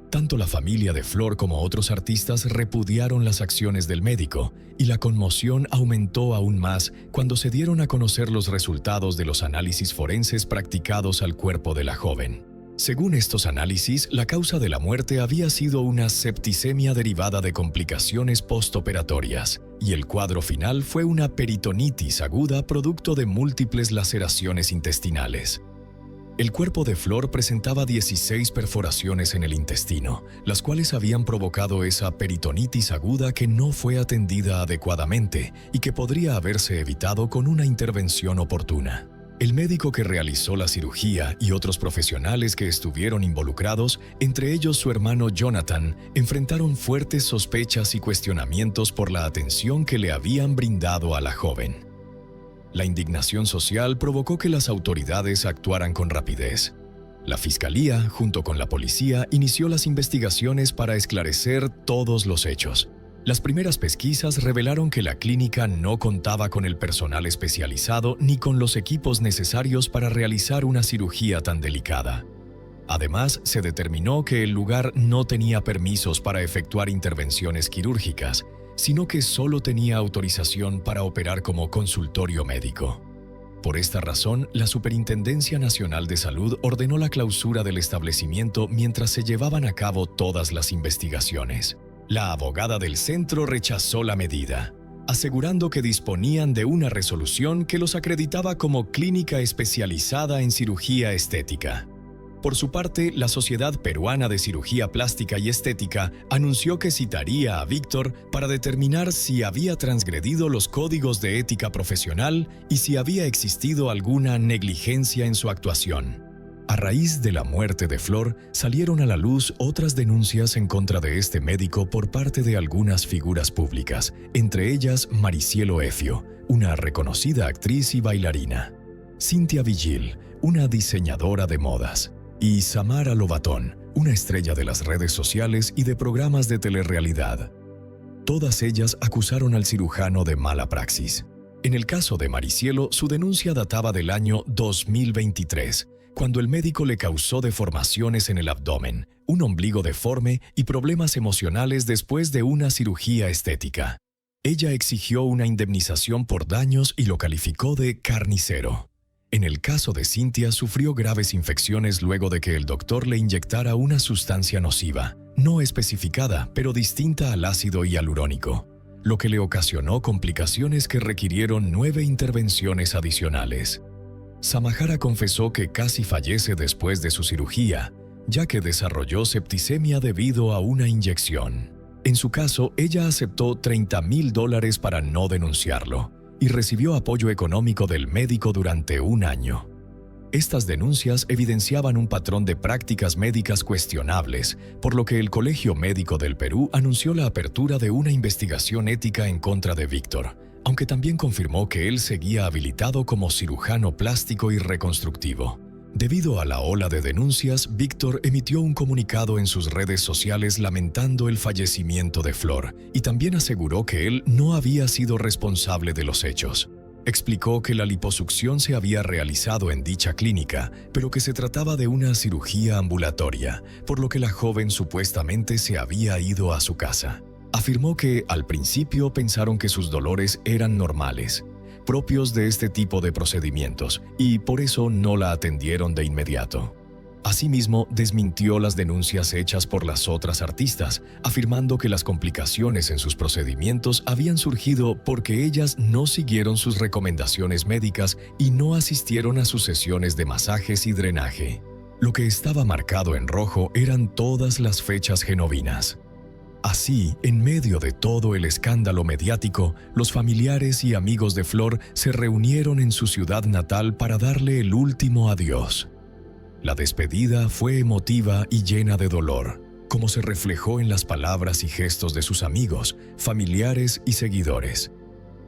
Tanto la familia de Flor como otros artistas repudiaron las acciones del médico, y la conmoción aumentó aún más cuando se dieron a conocer los resultados de los análisis forenses practicados al cuerpo de la joven. Según estos análisis, la causa de la muerte había sido una septicemia derivada de complicaciones postoperatorias, y el cuadro final fue una peritonitis aguda producto de múltiples laceraciones intestinales. El cuerpo de Flor presentaba 16 perforaciones en el intestino, las cuales habían provocado esa peritonitis aguda que no fue atendida adecuadamente y que podría haberse evitado con una intervención oportuna. El médico que realizó la cirugía y otros profesionales que estuvieron involucrados, entre ellos su hermano Jonathan, enfrentaron fuertes sospechas y cuestionamientos por la atención que le habían brindado a la joven. La indignación social provocó que las autoridades actuaran con rapidez. La fiscalía, junto con la policía, inició las investigaciones para esclarecer todos los hechos. Las primeras pesquisas revelaron que la clínica no contaba con el personal especializado ni con los equipos necesarios para realizar una cirugía tan delicada. Además, se determinó que el lugar no tenía permisos para efectuar intervenciones quirúrgicas, sino que solo tenía autorización para operar como consultorio médico. Por esta razón, la Superintendencia Nacional de Salud ordenó la clausura del establecimiento mientras se llevaban a cabo todas las investigaciones. La abogada del centro rechazó la medida, asegurando que disponían de una resolución que los acreditaba como clínica especializada en cirugía estética. Por su parte, la Sociedad Peruana de Cirugía Plástica y Estética anunció que citaría a Víctor para determinar si había transgredido los códigos de ética profesional y si había existido alguna negligencia en su actuación. A raíz de la muerte de Flor, salieron a la luz otras denuncias en contra de este médico por parte de algunas figuras públicas, entre ellas Maricielo Efio, una reconocida actriz y bailarina, Cintia Vigil, una diseñadora de modas, y Samara Lobatón, una estrella de las redes sociales y de programas de telerrealidad. Todas ellas acusaron al cirujano de mala praxis. En el caso de Maricielo, su denuncia databa del año 2023, cuando el médico le causó deformaciones en el abdomen, un ombligo deforme y problemas emocionales después de una cirugía estética. Ella exigió una indemnización por daños y lo calificó de carnicero. En el caso de Cintia, sufrió graves infecciones luego de que el doctor le inyectara una sustancia nociva, no especificada, pero distinta al ácido hialurónico. lo que le ocasionó complicaciones que requirieron 9 intervenciones adicionales. Samahara confesó que casi fallece después de su cirugía, ya que desarrolló septicemia debido a una inyección. En su caso, ella aceptó $30,000 para no denunciarlo y recibió apoyo económico del médico durante un año. Estas denuncias evidenciaban un patrón de prácticas médicas cuestionables, por lo que el Colegio Médico del Perú anunció la apertura de una investigación ética en contra de Víctor, aunque también confirmó que él seguía habilitado como cirujano plástico y reconstructivo. Debido a la ola de denuncias, Víctor emitió un comunicado en sus redes sociales lamentando el fallecimiento de Flor y también aseguró que él no había sido responsable de los hechos. Explicó que la liposucción se había realizado en dicha clínica, pero que se trataba de una cirugía ambulatoria, por lo que la joven supuestamente se había ido a su casa. Afirmó que al principio pensaron que sus dolores eran normales, propios de este tipo de procedimientos, y por eso no la atendieron de inmediato. Asimismo, desmintió las denuncias hechas por las otras artistas, afirmando que las complicaciones en sus procedimientos habían surgido porque ellas no siguieron sus recomendaciones médicas y no asistieron a sus sesiones de masajes y drenaje. Lo que estaba marcado en rojo eran todas las fechas genovinas. Así, en medio de todo el escándalo mediático, los familiares y amigos de Flor se reunieron en su ciudad natal para darle el último adiós. La despedida fue emotiva y llena de dolor, como se reflejó en las palabras y gestos de sus amigos, familiares y seguidores.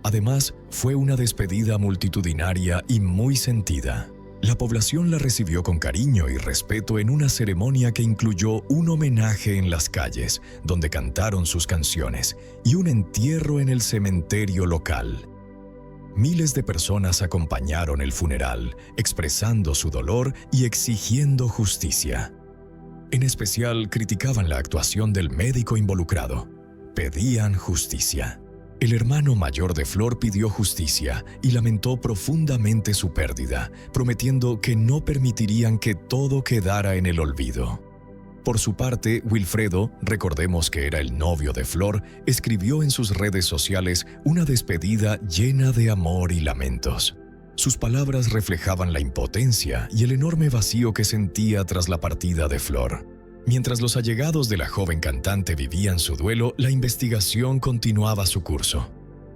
Además, fue una despedida multitudinaria y muy sentida. La población la recibió con cariño y respeto en una ceremonia que incluyó un homenaje en las calles, donde cantaron sus canciones, y un entierro en el cementerio local. Miles de personas acompañaron el funeral, expresando su dolor y exigiendo justicia. En especial, criticaban la actuación del médico involucrado. Pedían justicia. El hermano mayor de Flor pidió justicia y lamentó profundamente su pérdida, prometiendo que no permitirían que todo quedara en el olvido. Por su parte, Wilfredo, recordemos que era el novio de Flor, escribió en sus redes sociales una despedida llena de amor y lamentos. Sus palabras reflejaban la impotencia y el enorme vacío que sentía tras la partida de Flor. Mientras los allegados de la joven cantante vivían su duelo, la investigación continuaba su curso.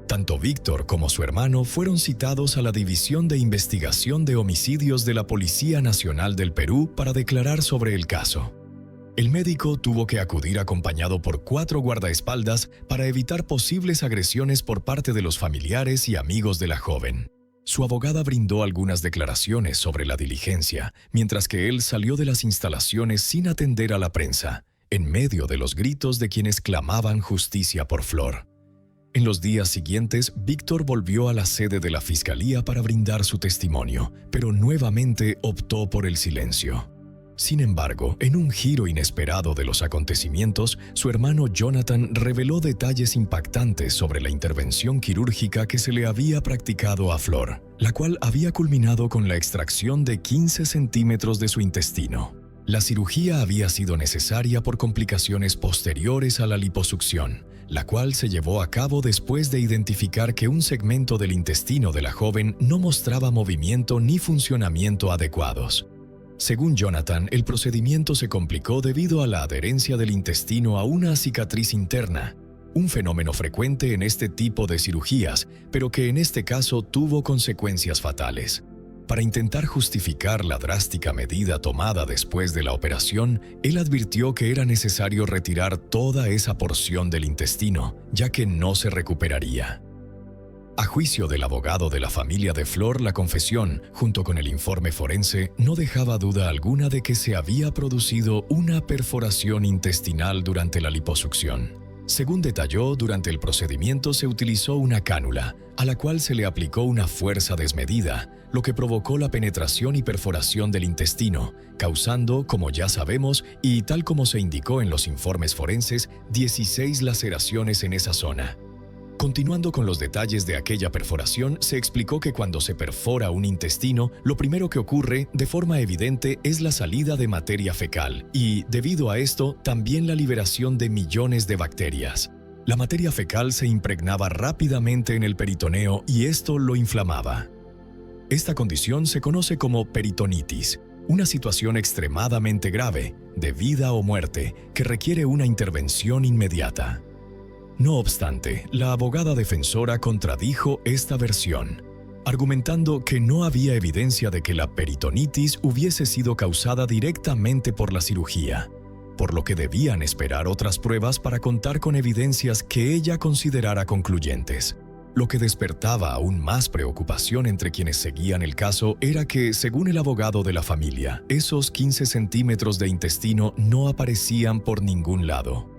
Tanto Víctor como su hermano fueron citados a la División de Investigación de Homicidios de la Policía Nacional del Perú para declarar sobre el caso. El médico tuvo que acudir acompañado por 4 guardaespaldas para evitar posibles agresiones por parte de los familiares y amigos de la joven. Su abogada brindó algunas declaraciones sobre la diligencia, mientras que él salió de las instalaciones sin atender a la prensa, en medio de los gritos de quienes clamaban justicia por Flor. En los días siguientes, Víctor volvió a la sede de la fiscalía para brindar su testimonio, pero nuevamente optó por el silencio. Sin embargo, en un giro inesperado de los acontecimientos, su hermano Jonathan reveló detalles impactantes sobre la intervención quirúrgica que se le había practicado a Flor, la cual había culminado con la extracción de 15 centímetros de su intestino. La cirugía había sido necesaria por complicaciones posteriores a la liposucción, la cual se llevó a cabo después de identificar que un segmento del intestino de la joven no mostraba movimiento ni funcionamiento adecuados. Según Jonathan, el procedimiento se complicó debido a la adherencia del intestino a una cicatriz interna, un fenómeno frecuente en este tipo de cirugías, pero que en este caso tuvo consecuencias fatales. Para intentar justificar la drástica medida tomada después de la operación, él advirtió que era necesario retirar toda esa porción del intestino, ya que no se recuperaría. A juicio del abogado de la familia de Flor, la confesión, junto con el informe forense, no dejaba duda alguna de que se había producido una perforación intestinal durante la liposucción. Según detalló, durante el procedimiento se utilizó una cánula, a la cual se le aplicó una fuerza desmedida, lo que provocó la penetración y perforación del intestino, causando, como ya sabemos, y tal como se indicó en los informes forenses, 16 laceraciones en esa zona. Continuando con los detalles de aquella perforación, se explicó que cuando se perfora un intestino, lo primero que ocurre, de forma evidente, es la salida de materia fecal y, debido a esto, también la liberación de millones de bacterias. La materia fecal se impregnaba rápidamente en el peritoneo y esto lo inflamaba. Esta condición se conoce como peritonitis, una situación extremadamente grave, de vida o muerte, que requiere una intervención inmediata. No obstante, la abogada defensora contradijo esta versión, argumentando que no había evidencia de que la peritonitis hubiese sido causada directamente por la cirugía, por lo que debían esperar otras pruebas para contar con evidencias que ella considerara concluyentes. Lo que despertaba aún más preocupación entre quienes seguían el caso era que, según el abogado de la familia, esos 15 centímetros de intestino no aparecían por ningún lado,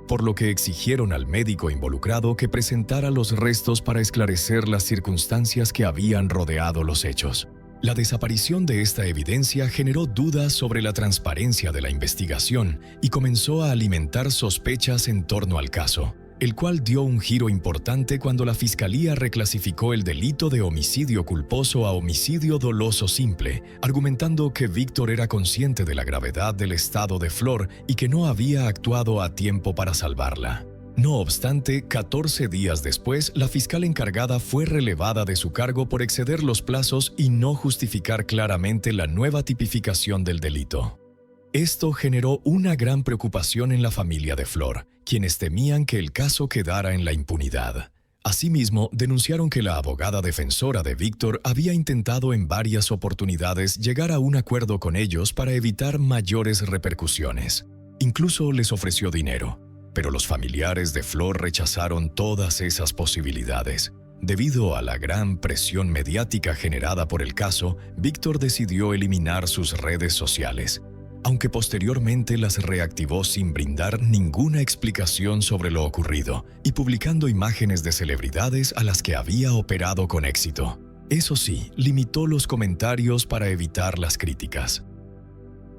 por lo que exigieron al médico involucrado que presentara los restos para esclarecer las circunstancias que habían rodeado los hechos. La desaparición de esta evidencia generó dudas sobre la transparencia de la investigación y comenzó a alimentar sospechas en torno al caso, el cual dio un giro importante cuando la Fiscalía reclasificó el delito de homicidio culposo a homicidio doloso simple, argumentando que Víctor era consciente de la gravedad del estado de Flor y que no había actuado a tiempo para salvarla. No obstante, 14 días después, la fiscal encargada fue relevada de su cargo por exceder los plazos y no justificar claramente la nueva tipificación del delito. Esto generó una gran preocupación en la familia de Flor, quienes temían que el caso quedara en la impunidad. Asimismo, denunciaron que la abogada defensora de Víctor había intentado en varias oportunidades llegar a un acuerdo con ellos para evitar mayores repercusiones. Incluso les ofreció dinero, pero los familiares de Flor rechazaron todas esas posibilidades. Debido a la gran presión mediática generada por el caso, Víctor decidió eliminar sus redes sociales, aunque posteriormente las reactivó sin brindar ninguna explicación sobre lo ocurrido y publicando imágenes de celebridades a las que había operado con éxito. Eso sí, limitó los comentarios para evitar las críticas.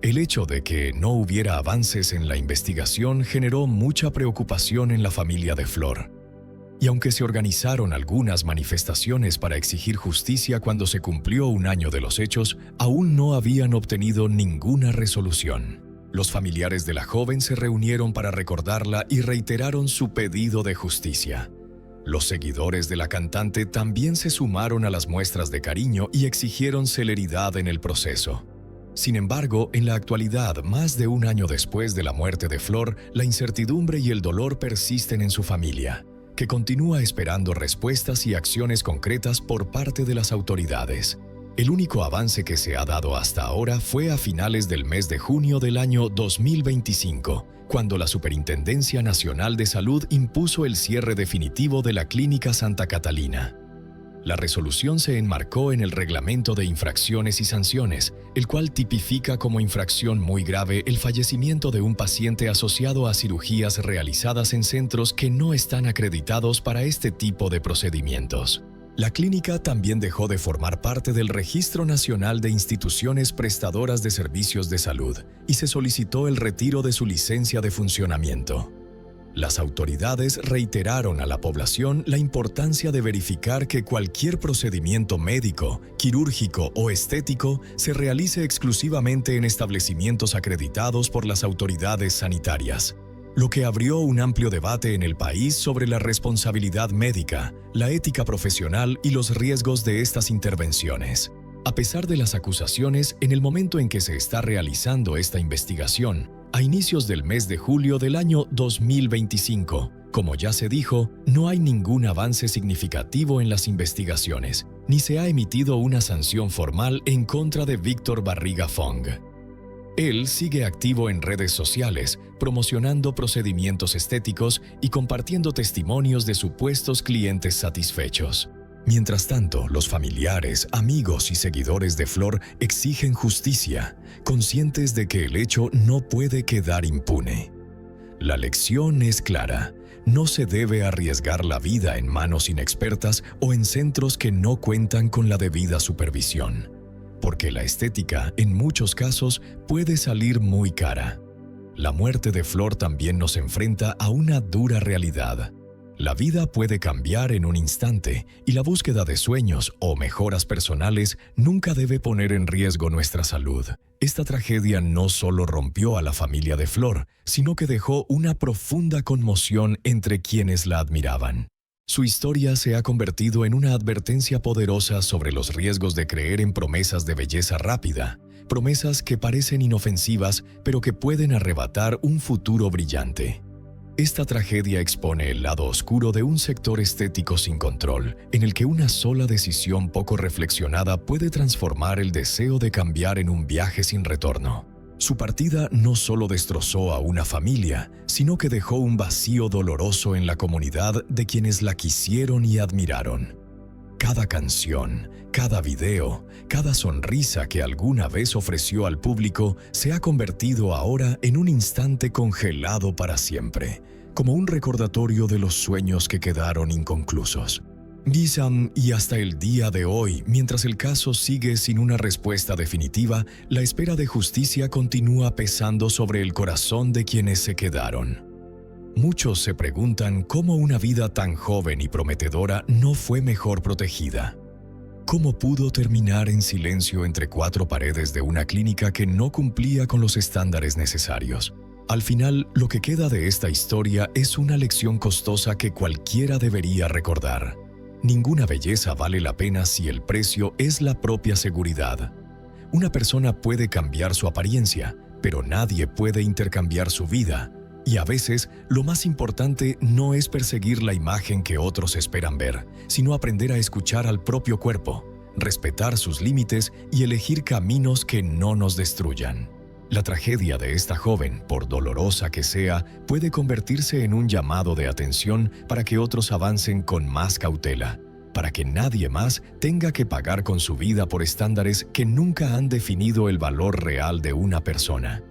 El hecho de que no hubiera avances en la investigación generó mucha preocupación en la familia de Flor. Y aunque se organizaron algunas manifestaciones para exigir justicia cuando se cumplió un año de los hechos, aún no habían obtenido ninguna resolución. Los familiares de la joven se reunieron para recordarla y reiteraron su pedido de justicia. Los seguidores de la cantante también se sumaron a las muestras de cariño y exigieron celeridad en el proceso. Sin embargo, en la actualidad, más de un año después de la muerte de Flor, la incertidumbre y el dolor persisten en su familia, que continúa esperando respuestas y acciones concretas por parte de las autoridades. El único avance que se ha dado hasta ahora fue a finales del mes de junio del año 2025, cuando la Superintendencia Nacional de Salud impuso el cierre definitivo de la Clínica Santa Catalina. La resolución se enmarcó en el Reglamento de Infracciones y Sanciones, el cual tipifica como infracción muy grave el fallecimiento de un paciente asociado a cirugías realizadas en centros que no están acreditados para este tipo de procedimientos. La clínica también dejó de formar parte del Registro Nacional de Instituciones Prestadoras de Servicios de Salud y se solicitó el retiro de su licencia de funcionamiento. Las autoridades reiteraron a la población la importancia de verificar que cualquier procedimiento médico, quirúrgico o estético se realice exclusivamente en establecimientos acreditados por las autoridades sanitarias, lo que abrió un amplio debate en el país sobre la responsabilidad médica, la ética profesional y los riesgos de estas intervenciones. A pesar de las acusaciones, en el momento en que se está realizando esta investigación, a inicios del mes de julio del año 2025, como ya se dijo, no hay ningún avance significativo en las investigaciones, ni se ha emitido una sanción formal en contra de Víctor Barriga Fong. Él sigue activo en redes sociales, promocionando procedimientos estéticos y compartiendo testimonios de supuestos clientes satisfechos. Mientras tanto, los familiares, amigos y seguidores de Flor exigen justicia, conscientes de que el hecho no puede quedar impune. La lección es clara: no se debe arriesgar la vida en manos inexpertas o en centros que no cuentan con la debida supervisión, porque la estética, en muchos casos, puede salir muy cara. La muerte de Flor también nos enfrenta a una dura realidad. La vida puede cambiar en un instante y la búsqueda de sueños o mejoras personales nunca debe poner en riesgo nuestra salud. Esta tragedia no solo rompió a la familia de Flor, sino que dejó una profunda conmoción entre quienes la admiraban. Su historia se ha convertido en una advertencia poderosa sobre los riesgos de creer en promesas de belleza rápida, promesas que parecen inofensivas pero que pueden arrebatar un futuro brillante. Esta tragedia expone el lado oscuro de un sector estético sin control, en el que una sola decisión poco reflexionada puede transformar el deseo de cambiar en un viaje sin retorno. Su partida no solo destrozó a una familia, sino que dejó un vacío doloroso en la comunidad de quienes la quisieron y admiraron. Cada canción, cada video, cada sonrisa que alguna vez ofreció al público se ha convertido ahora en un instante congelado para siempre, como un recordatorio de los sueños que quedaron inconclusos. Y hasta el día de hoy, mientras el caso sigue sin una respuesta definitiva, la espera de justicia continúa pesando sobre el corazón de quienes se quedaron. Muchos se preguntan cómo una vida tan joven y prometedora no fue mejor protegida. ¿Cómo pudo terminar en silencio entre cuatro paredes de una clínica que no cumplía con los estándares necesarios? Al final, lo que queda de esta historia es una lección costosa que cualquiera debería recordar. Ninguna belleza vale la pena si el precio es la propia seguridad. Una persona puede cambiar su apariencia, pero nadie puede intercambiar su vida. Y a veces, lo más importante no es perseguir la imagen que otros esperan ver, sino aprender a escuchar al propio cuerpo, respetar sus límites y elegir caminos que no nos destruyan. La tragedia de esta joven, por dolorosa que sea, puede convertirse en un llamado de atención para que otros avancen con más cautela, para que nadie más tenga que pagar con su vida por estándares que nunca han definido el valor real de una persona.